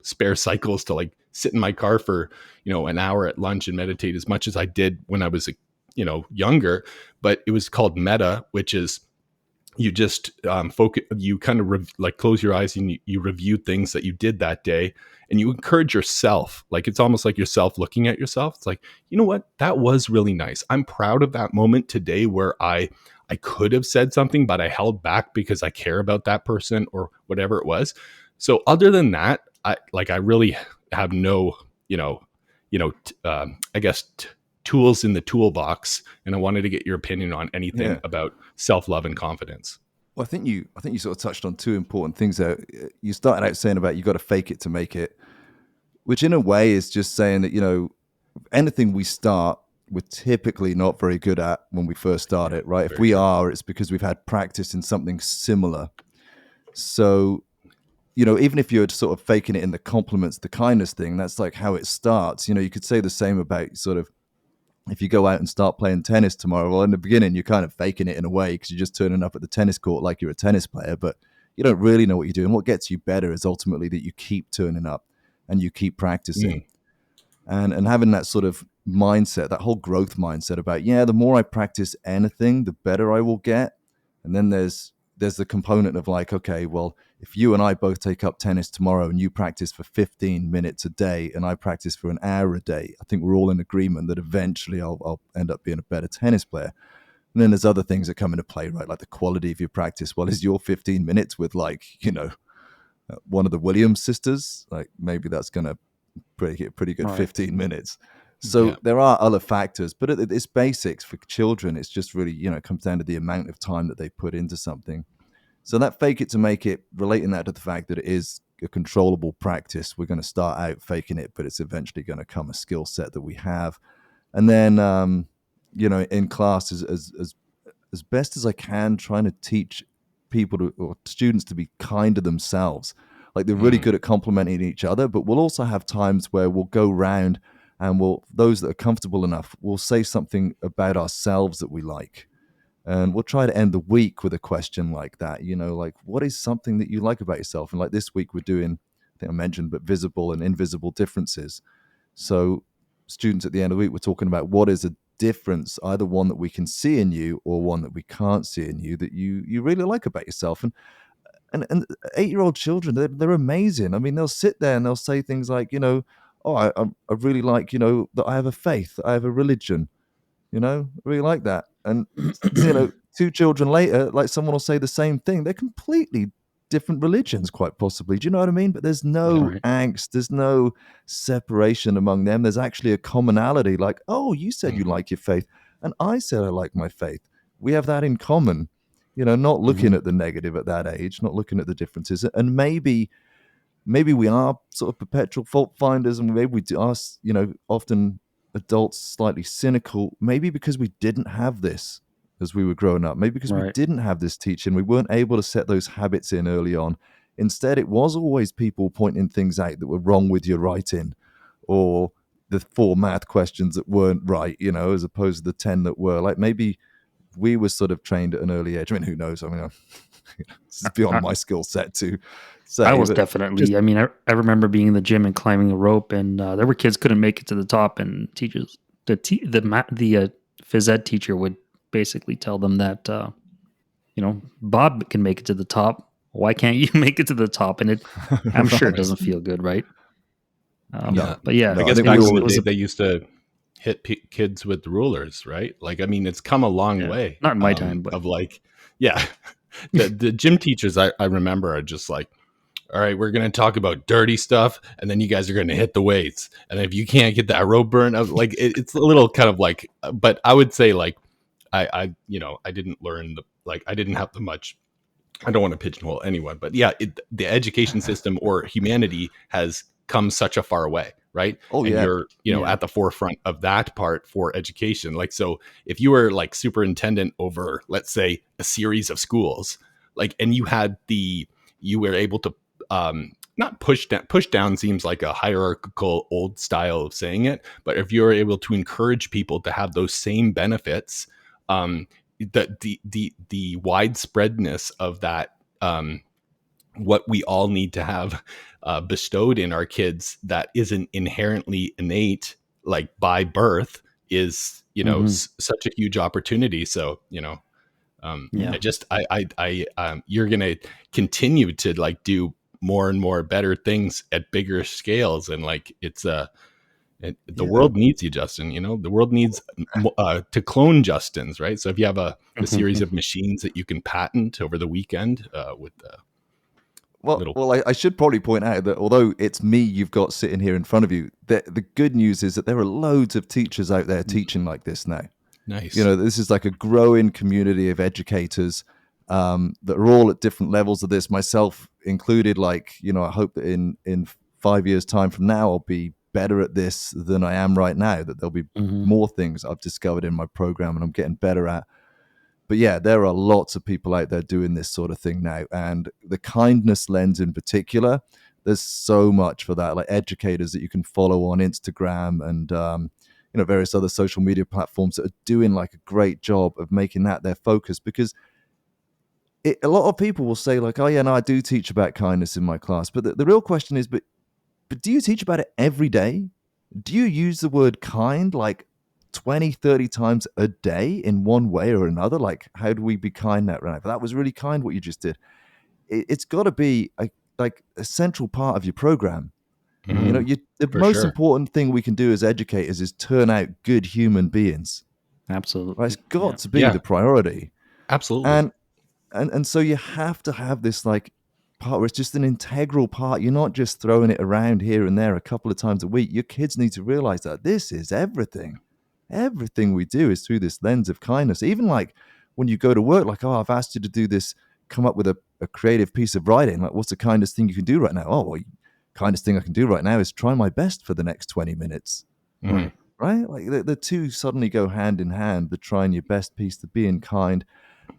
spare cycles to like sit in my car for, an hour at lunch and meditate as much as I did when I was, younger, but it was called meta, which is, you just focus, you kind of like close your eyes and you review things that you did that day, and you encourage yourself. Like, it's almost like yourself looking at yourself. It's like, you know what, that was really nice. I'm proud of that moment today where I could have said something, but I held back because I care about that person or whatever it was. So other than that, I really have no, I guess tools in the toolbox. And I wanted to get your opinion on anything about self-love and confidence. Well, I think you sort of touched on two important things there. You started out saying about you got to fake it to make it, which in a way is just saying that, anything we start, we're typically not very good at when we first start it, right? If we are, it's because we've had practice in something similar. So, even if you're sort of faking it in the compliments, the kindness thing, that's like how it starts. You could say the same about sort of, if you go out and start playing tennis tomorrow, well, in the beginning, you're kind of faking it in a way because you're just turning up at the tennis court like you're a tennis player, but you don't really know what you're doing. What gets you better is ultimately that you keep turning up and you keep practicing. And having that sort of mindset, that whole growth mindset about, the more I practice anything, the better I will get. And then there's the component of like, okay, well, if you and I both take up tennis tomorrow and you practice for 15 minutes a day and I practice for an hour a day, I think we're all in agreement that eventually I'll end up being a better tennis player. And then there's other things that come into play, right? Like the quality of your practice. Well, is your 15 minutes with like, one of the Williams sisters? Like maybe that's going to pretty good 15 minutes. So Yeah. there are other factors, but it's basics for children. It's just really, it comes down to the amount of time that they put into something. So that fake it to make it, relating that to the fact that it is a controllable practice. We're going to start out faking it, but it's eventually going to come a skill set that we have. And then, in class, as best as I can, trying to teach people or students to be kind to themselves. Like they're really good at complimenting each other, but we'll also have times where we'll go round and those that are comfortable enough, will say something about ourselves that we like. And we'll try to end the week with a question like that, like what is something that you like about yourself? And like this week we're doing, I think I mentioned, but visible and invisible differences. So students at the end of the week, we're talking about what is a difference, either one that we can see in you or one that we can't see in you that you really like about yourself. And 8-year-old children, they're amazing. I mean, they'll sit there and they'll say things like, oh, I really like, that I have a faith, I have a religion, I really like that. And, 2 children later, like someone will say the same thing. They're completely different religions, quite possibly. Do you know what I mean? But there's no Right. angst. There's no separation among them. There's actually a commonality. Like, oh, you said you like your faith. And I said I like my faith. We have that in common. Not looking at the negative at that age, not looking at the differences. And maybe we are sort of perpetual fault finders, and maybe we are, often adults slightly cynical, maybe because we didn't have this as we were growing up, maybe because we Right. didn't have this teaching, we weren't able to set those habits in early on. Instead, it was always people pointing things out that were wrong with your writing, or the 4 math questions that weren't right, as opposed to the 10 that were. Like maybe we were sort of trained at an early age. I mean, who knows? I mean, this is beyond my skill set to say. I was But definitely. I mean, I remember being in the gym and climbing a rope, and there were kids couldn't make it to the top, and teachers, the phys ed teacher would basically tell them that Bob can make it to the top. Why can't you make it to the top? And I'm sure it doesn't feel good, right? Yeah. But yeah, I guess think back we in all the was day, a, they used to hit kids with rulers, right? Like, I mean, it's come a long yeah, way. not in my time, but Of like, yeah, the gym teachers I remember are just like, all right, we're going to talk about dirty stuff, and then you guys are going to hit the weights. And if you can't get that rope burn, like it's a little kind of like, but I would say like, I didn't learn I didn't have the much. I don't want to pigeonhole anyone, but yeah, the education system or humanity has come such a far way, right? oh And yeah, you're, yeah, at the forefront of that part for education. Like, so if you were like superintendent over, let's say, a series of schools, like, and you were able to, not push down seems like a hierarchical old style of saying it, but if you're able to encourage people to have those same benefits, the widespreadness of that, what we all need to have bestowed in our kids that isn't inherently innate, like by birth, is such a huge opportunity. So yeah, you're gonna continue to like do more and more better things at bigger scales, and like the yeah. world needs you, Justin. The world needs to clone Justins, right? So if you have a series of machines that you can patent over the weekend with the little, I should probably point out that although it's me you've got sitting here in front of you, the good news is that there are loads of teachers out there teaching like this now. nice, This is like a growing community of educators that are all at different levels of this, myself included. Like, I hope that in 5 years' time from now, I'll be better at this than I am right now, that there'll be more things I've discovered in my program and I'm getting better at. But yeah, there are lots of people out there doing this sort of thing now. And the kindness lens in particular, there's so much for that, like educators that you can follow on Instagram and, various other social media platforms that are doing like a great job of making that their focus. Because a lot of people will say like, oh yeah, no, I do teach about kindness in my class. But the real question is, but do you teach about it every day? Do you use the word kind like 20, 30 times a day in one way or another? Like, how do we be kind that right? But that was really kind what you just did. It's got to be a central part of your program. The for most sure, important thing we can do as educators is turn out good human beings. Right? It's absolutely, got yeah, to be yeah, the priority. absolutely, And so you have to have this like part where it's just an integral part. You're not just throwing it around here and there a couple of times a week. Your kids need to realize that this is everything. Everything we do is through this lens of kindness. Even like when you go to work, like, oh, I've asked you to do this, come up with a creative piece of writing. Like, what's the kindest thing you can do right now? Oh, well, kindest thing I can do right now is try my best for the next 20 minutes. Mhm. Right? Like the two suddenly go hand in hand, the trying your best piece, the being kind.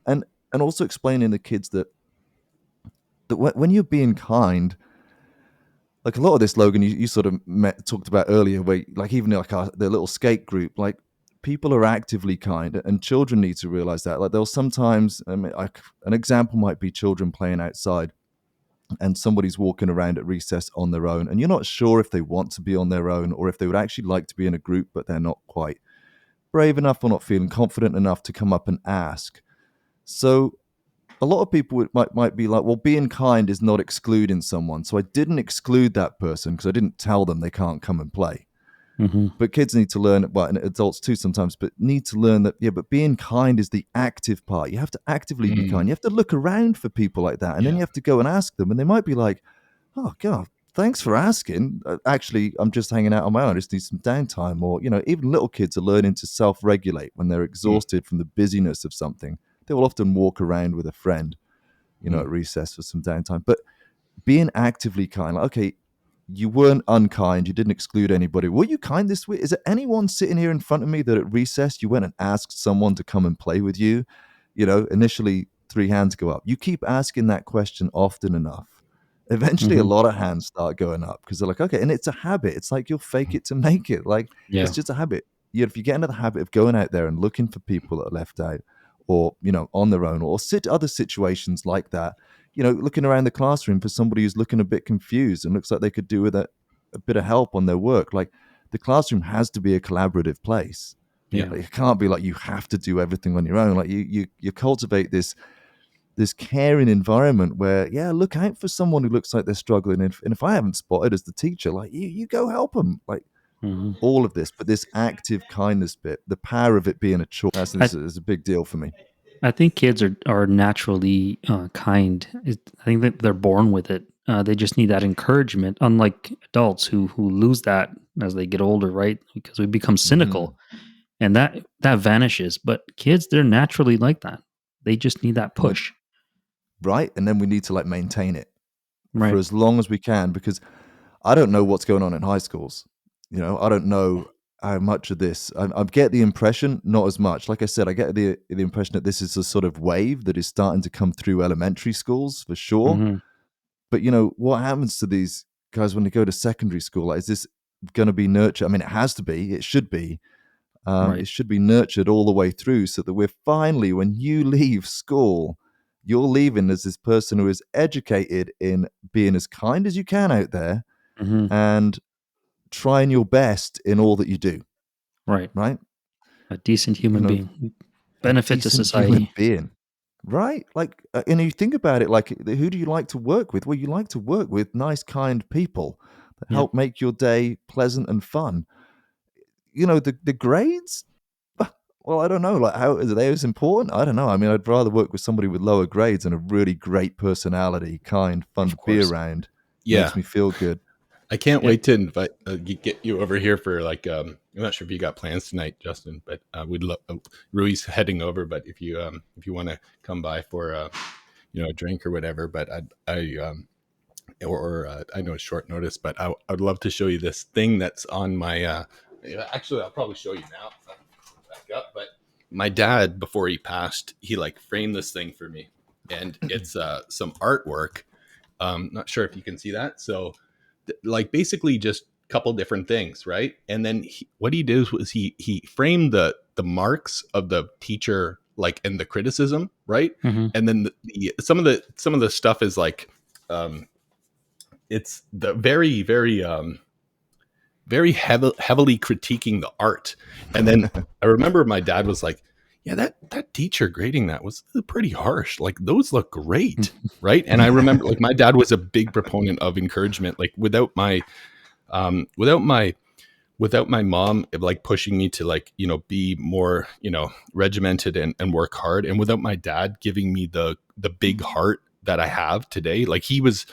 And also explaining to kids that when you're being kind, like a lot of this, Logan, you sort of talked about earlier, where like even like the little skate group, like people are actively kind, and children need to realize that. Like they'll sometimes, an example might be children playing outside, and somebody's walking around at recess on their own, and you're not sure if they want to be on their own or if they would actually like to be in a group, but they're not quite brave enough or not feeling confident enough to come up and ask. So a lot of people might be like, well, being kind is not excluding someone. So I didn't exclude that person because I didn't tell them they can't come and play. Mm-hmm. But kids need to learn, well, and adults too sometimes, but need to learn that, yeah, but being kind is the active part. You have to actively be kind. You have to look around for people like that. And then you have to go and ask them. And they might be like, oh, God, thanks for asking. Actually, I'm just hanging out on my own. I just need some downtime. Or, even little kids are learning to self-regulate when they're exhausted from the busyness of something. They will often walk around with a friend, at recess for some downtime. But being actively kind, like, okay, you weren't unkind. You didn't exclude anybody. Were you kind this week? Is there anyone sitting here in front of me that at recess you went and asked someone to come and play with you? Initially 3 hands go up. You keep asking that question often enough. Eventually, a lot of hands start going up because they're like, okay, and it's a habit. It's like you'll fake it to make it. Like, it's just a habit. If you get into the habit of going out there and looking for people that are left out, or on their own, or other situations like that, looking around the classroom for somebody who's looking a bit confused and looks like they could do with a bit of help on their work. Like, the classroom has to be a collaborative place. Like, it can't be like you have to do everything on your own. Like, you cultivate this caring environment where, look out for someone who looks like they're struggling. And if I haven't spotted as the teacher, like, you go help them. Like, all of this, but this active kindness bit, the power of it being a choice, is a big deal for me. I think kids are naturally kind. I think that they're born with it. They just need that encouragement, unlike adults who lose that as they get older, right? Because we become cynical, and that vanishes. But kids, they're naturally like that. They just need that push. Right? And then we need to like maintain it Right. for as long as we can, because I don't know what's going on in high schools. I don't know how much of this. I get the impression, not as much. Like I said, I get the impression that this is a sort of wave that is starting to come through elementary schools for sure. Mhm. But what happens to these guys when they go to secondary school? Like, is this going to be nurtured? I mean, it has to be. It should be. Right. It should be nurtured all the way through, so that we're finally, when you leave school, you're leaving as this person who is educated in being as kind as you can out there, Mhm. and trying your best in all that you do. Right. Right? A decent human being. Benefit to Decent society. human being. Right? Like, and you think about it, like, who do you like to work with? Well, you like to work with nice, kind people that help make your day pleasant and fun. The grades? Well, I don't know. Like, how is they as important? I don't know. I mean, I'd rather work with somebody with lower grades and a really great personality, kind, fun to be around. Makes me feel good. I can't wait to invite get you over here for like I'm not sure if you got plans tonight, Justin, but we'd love Rui's heading over, but if you want to come by for a drink or whatever, but I know it's short notice, but I'd love to show you this thing that's on my actually I'll probably show you now. Back up, but my dad, before he passed, he like framed this thing for me, and it's some artwork. Not sure if you can see that. So like basically just a couple different things, right? And then what he did was he framed the marks of the teacher, like, and the criticism, right? And then some of the stuff is like it's the very very heavily critiquing the art. And then I remember my dad was like, yeah, that teacher grading that was pretty harsh. Like, those look great. Right. And I remember, like, my dad was a big proponent of encouragement. Like, without my mom, like, pushing me to, like, be more, regimented and work hard. And without my dad giving me the big heart that I have today. Like he was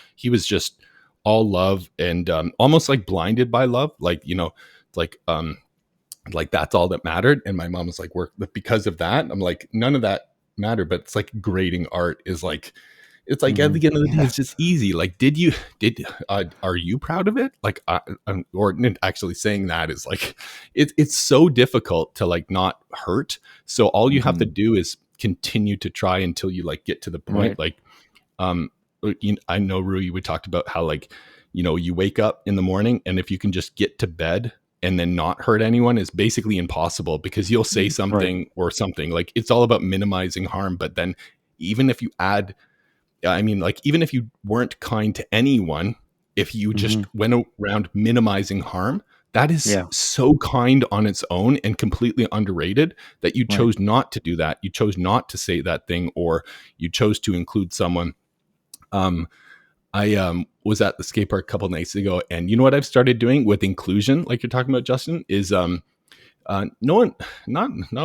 just all love and almost like blinded by love, like, you know, like that's all that mattered. And my mom was like, work because of that. I'm like, none of that mattered, but it's like grading art is like, it's like at the end of the day, it's just easy. Like, are you proud of it? Like, or actually saying that is like, it's so difficult to like not hurt. So all you have to do is continue to try until you like get to the point. Like, I know Rui, we talked about how like, you know, you wake up in the morning and if you can just get to bed and then not hurt anyone is basically impossible, because you'll say something or something. Like, it's all about minimizing harm. But then even if you add, I mean, like, even if you weren't kind to anyone, if you just went around minimizing harm, that is so kind on its own and completely underrated that you chose not to do that. You chose not to say that thing, or you chose to include someone. I was at the skate park a couple nights ago, and you know what I've started doing with inclusion, like you're talking about, Justin, is not a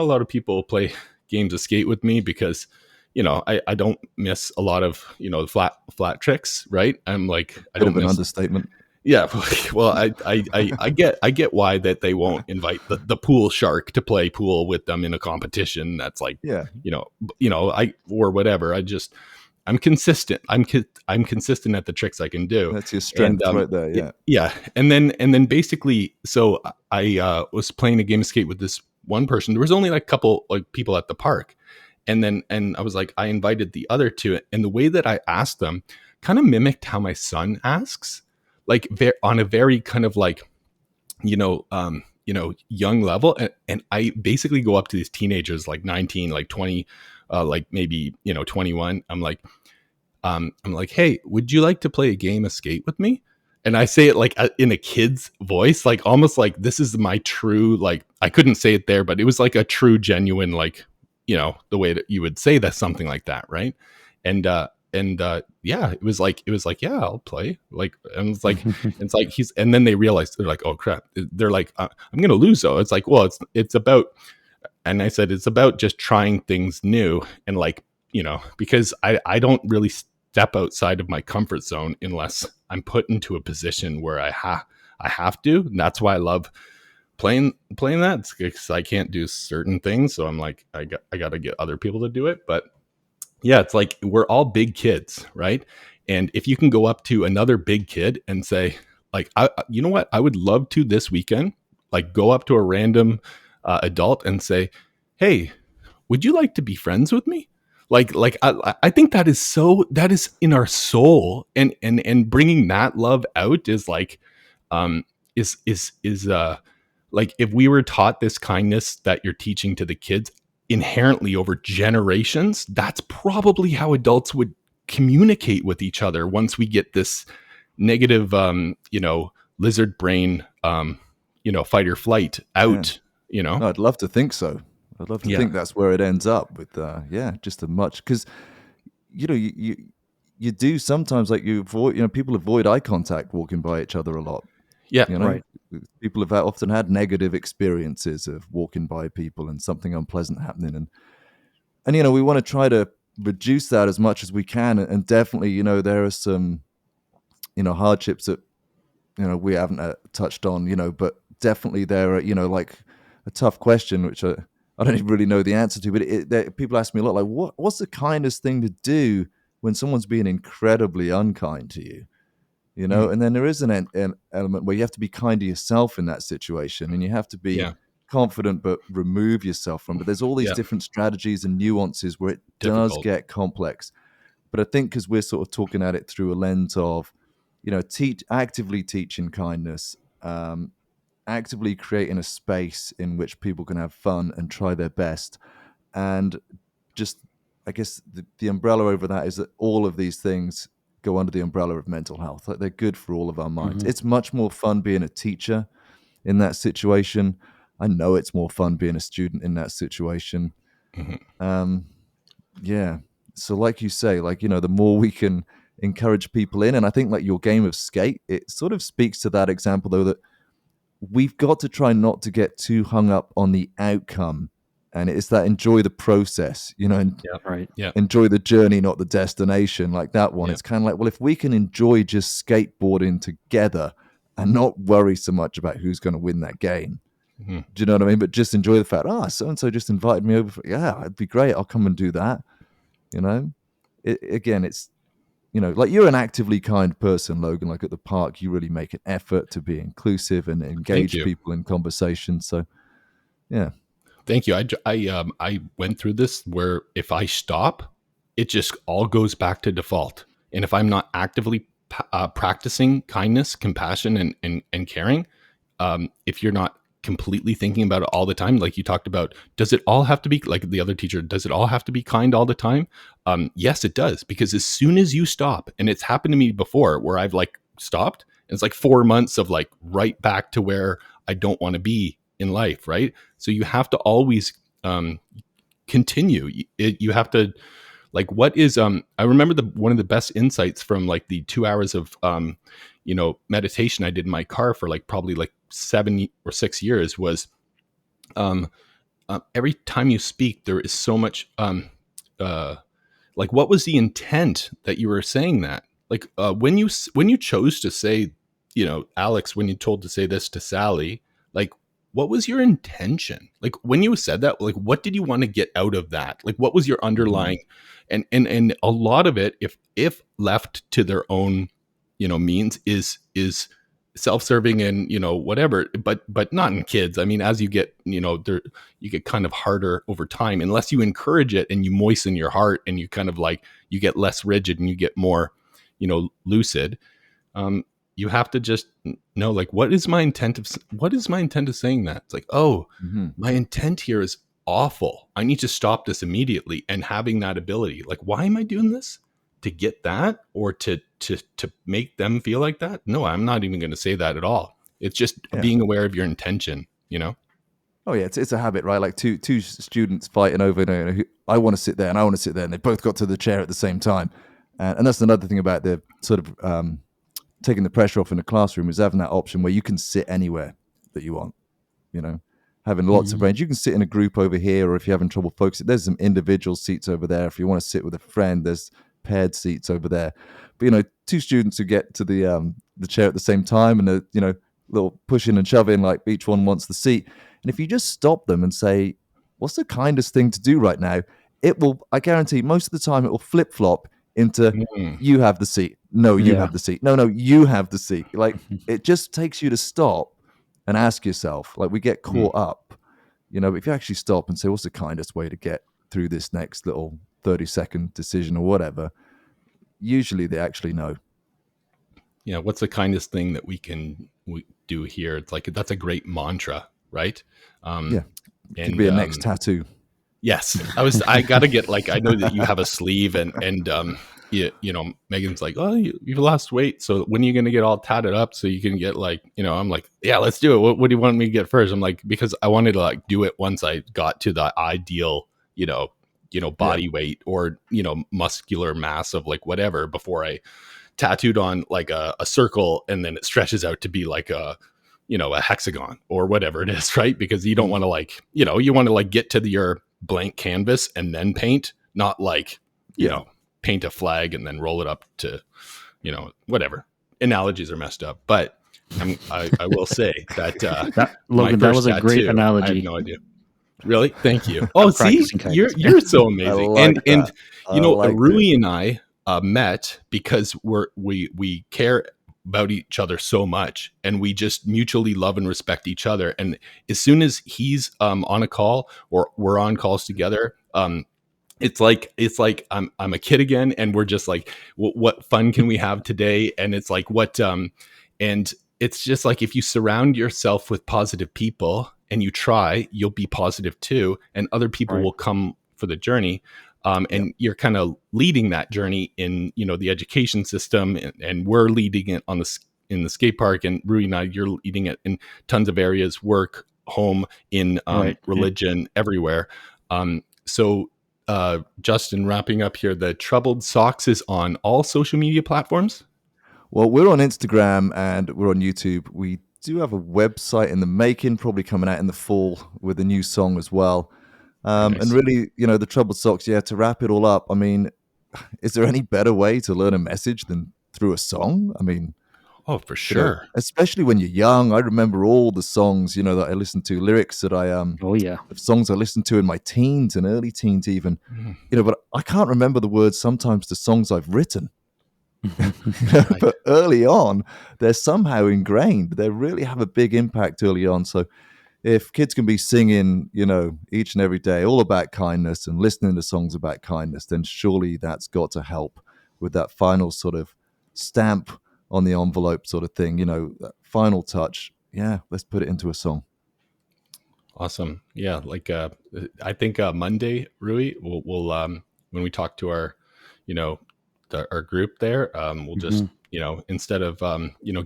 lot of people play games of skate with me because, you know, I don't miss a lot of, you know, flat tricks, right? I'm like, I don't miss an understatement. Yeah, well, I get why that they won't invite the pool shark to play pool with them in a competition. That's like, you know, or whatever. I'm consistent. I'm consistent at the tricks I can do. That's your strength right there. Yeah. Yeah. And then basically, so I was playing a game of skate with this one person. There was only like a couple like people at the park. And I was like, I invited the other two, and the way that I asked them kind of mimicked how my son asks, like on a very kind of like, you know, young level. And I basically go up to these teenagers, like 19, like 20, like maybe, you know, 21. I'm like, hey, would you like to play a game of skate with me? And I say it like in a kid's voice, like almost like this is my true, like, I couldn't say it there, but it was like a true, genuine, like, you know, the way that you would say that, something like that. Right. And yeah, it was like, yeah, I'll play. Like, and it's like and then they realized, they're like, oh crap. They're like, I'm going to lose though. It's like, well, it's about, and I said, it's about just trying things new. And like, you know, because I don't really step outside of my comfort zone unless I'm put into a position where I have to. And that's why I love playing that, because I can't do certain things. So I'm like, I got to get other people to do it. But yeah, it's like, we're all big kids, right? And if you can go up to another big kid and say, like, you know what, I would love to this weekend, like go up to a random adult and say, hey, would you like to be friends with me? Like I think that is in our soul, and bringing that love out is like, is like, if we were taught this kindness that you're teaching to the kids inherently over generations, that's probably how adults would communicate with each other once we get this negative, you know, lizard brain, you know, fight or flight out, you know? No, I'd love to think so. I'd love to think that's where it ends up with, just a much, because, you know, you do sometimes, like, you avoid, you know, people avoid eye contact walking by each other a lot. Yeah. You know, people have often had negative experiences of walking by people and something unpleasant happening. And, you know, we want to try to reduce that as much as we can. And definitely, you know, there are some, you know, hardships that, you know, we haven't touched on, you know, but definitely there are, you know, like a tough question, which I don't even really know the answer to, but people ask me a lot, like, what's the kindest thing to do when someone's being incredibly unkind to you? You know, and then there is an element where you have to be kind to yourself in that situation, and you have to be confident, but remove yourself from it. But there's all these different strategies and nuances where it does get complex. But I think because we're sort of talking at it through a lens of, you know, actively teaching kindness, actively creating a space in which people can have fun and try their best. And just, I guess the umbrella over that is that all of these things go under the umbrella of mental health. Like, they're good for all of our minds. It's much more fun being a teacher in that situation. I know it's more fun being a student in that situation. Yeah. So like you say, like, you know, the more we can encourage people in, and I think like your game of skate, it sort of speaks to that example, though, that we've got to try not to get too hung up on the outcome And it's that enjoy the process, and Right. Yeah. enjoy the journey, not the destination. Like that one, it's kind of like, well, if we can enjoy just skateboarding together and not worry so much about who's going to win that game. Mm-hmm. Do you know what I mean? But just enjoy the fact, so-and-so just invited me over. Yeah, it'd be great. I'll come and do that. Again, it's, like you're an actively kind person, Logan. Like at the park, you really make an effort to be inclusive and engage people in conversation. So, yeah. Thank you. I went through this where if I stop, it just all goes back to default. And if I'm not actively practicing kindness, compassion, and caring, if you're not completely thinking about it all the time, like you talked about, does it all have to be like the other teacher? Does it all have to be kind all the time? Yes, it does. Because as soon as you stop, and it's happened to me before where I've like stopped, and it's like 4 months of like right back to where I don't want to be in life, right? So you have to always continue. You have to like, what is I remember one of the best insights from like the 2 hours of meditation I did in my car for like probably like 7 or 6 years was every time you speak there is so much like, what was the intent that you were saying that? Like when you chose to say, Alex, when you told to say this to Sally, like, what was your intention? Like when you said that, like, what did you want to get out of that? Like, what was your underlying, and a lot of it, if left to their own, means is self-serving and, whatever, but not in kids. I mean, as you get, you get kind of harder over time, unless you encourage it and you moisten your heart and you kind of like, you get less rigid and you get more, lucid. You have to just know, like, what is my intent of saying that? It's like, my intent here is awful. I need to stop this immediately. And having that ability, like, why am I doing this? To get that, or to make them feel like that? No, I'm not even going to say that at all. It's just being aware of your intention, Oh yeah, it's a habit, right? Like two students fighting over, I want to sit there and I want to sit there, and they both got to the chair at the same time. And that's another thing about the sort of taking the pressure off in the classroom, is having that option where you can sit anywhere that you want, having lots of range. You can sit in a group over here, or if you're having trouble focusing, there's some individual seats over there. If you want to sit with a friend, there's paired seats over there. But, two students who get to the chair at the same time, and little pushing and shoving, like each one wants the seat. And if you just stop them and say, what's the kindest thing to do right now? It will, I guarantee most of the time, it will flip flop into you have the seat. No, you have the seat. No, you have the seat. Like, it just takes you to stop and ask yourself, like, we get caught up, but if you actually stop and say, what's the kindest way to get through this next little 30-second decision or whatever, usually they actually know. Yeah. What's the kindest thing that we do here? It's like, that's a great mantra, right? It could be a next tattoo. Yes. I gotta get, like, I know that you have a sleeve and Megan's like, oh, you've lost weight, so when are you gonna get all tatted up so you can get, like, I'm like, yeah, let's do it. What do you want me to get first? I'm like, because I wanted to, like, do it once I got to the ideal, body weight or, muscular mass of, like, whatever, before I tattooed on like a circle and then it stretches out to be like a hexagon or whatever it is, right? Because you don't want to, like, you want to, like, get to your blank canvas and then paint, not like, paint a flag and then roll it up to, whatever. Analogies are messed up, but I will say that Logan, that was a great analogy. I have no idea. Really? Thank you. Oh, see, you're so amazing. Rui and I met because we care about each other so much, and we just mutually love and respect each other. And as soon as he's on a call or we're on calls together, it's like I'm a kid again, and we're just like, what fun can we have today? And it's like, and it's just like, if you surround yourself with positive people and you try, you'll be positive too, and other people will come for the journey. And you're kind of leading that journey in, the education system, and we're leading it in the skate park, and Rui and I, you're leading it in tons of areas, work, home, in religion, everywhere. So Justin, wrapping up here, the Troubled Socks is on all social media platforms. Well, we're on Instagram and we're on YouTube. We do have a website in the making, probably coming out in the fall with a new song as well. And Nice. really, the Troubled Socks, yeah, to wrap it all up, I mean, is there any better way to learn a message than through a song? I mean, Oh, for sure. especially when you're young. I remember all the songs, that I listened to, lyrics that Oh yeah. songs I listened to in my teens and early teens even, Mhm. but I can't remember the words sometimes to songs I've written. Right. But early on, they're somehow ingrained. They really have a big impact early on. So if kids can be singing, each and every day all about kindness and listening to songs about kindness, then surely that's got to help with that final sort of stamp on the envelope sort of thing, that final touch. Yeah, let's put it into a song. Awesome. Yeah, like I think Monday, Rui, we'll when we talk to our, you know, our group there, we'll just, Mhm. instead of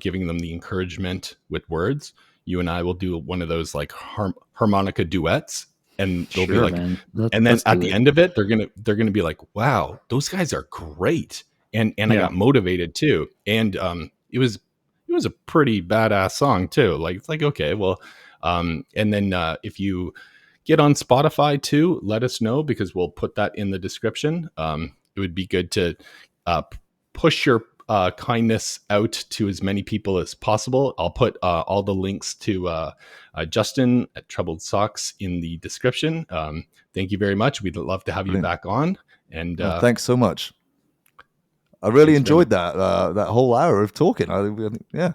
giving them the encouragement with words, you and I will do one of those like harmonica duets, and they'll be Sure, like, man. and then Let's at do the it. end of it, they're gonna be like, wow, those guys are great, and I Yeah. got motivated too, and it was a pretty badass song too. Like it's like, okay, well. And then if you get on Spotify too, let us know because we'll put that in the description. It would be good to push your kindness out to as many people as possible. I'll put all the links to Justin at Troubled Socks in the description. Thank you very much. We'd love to have you Brilliant. back on. And Oh, thanks so much. I really thanks very much. enjoyed that whole hour of talking. Yeah,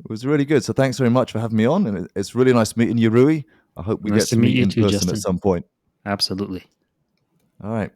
it was really good. So thanks very much for having me on, and it's really nice meeting you, Rui. I hope we Nice get to to meet meet you in too, person at Justin. some point. Absolutely. All right.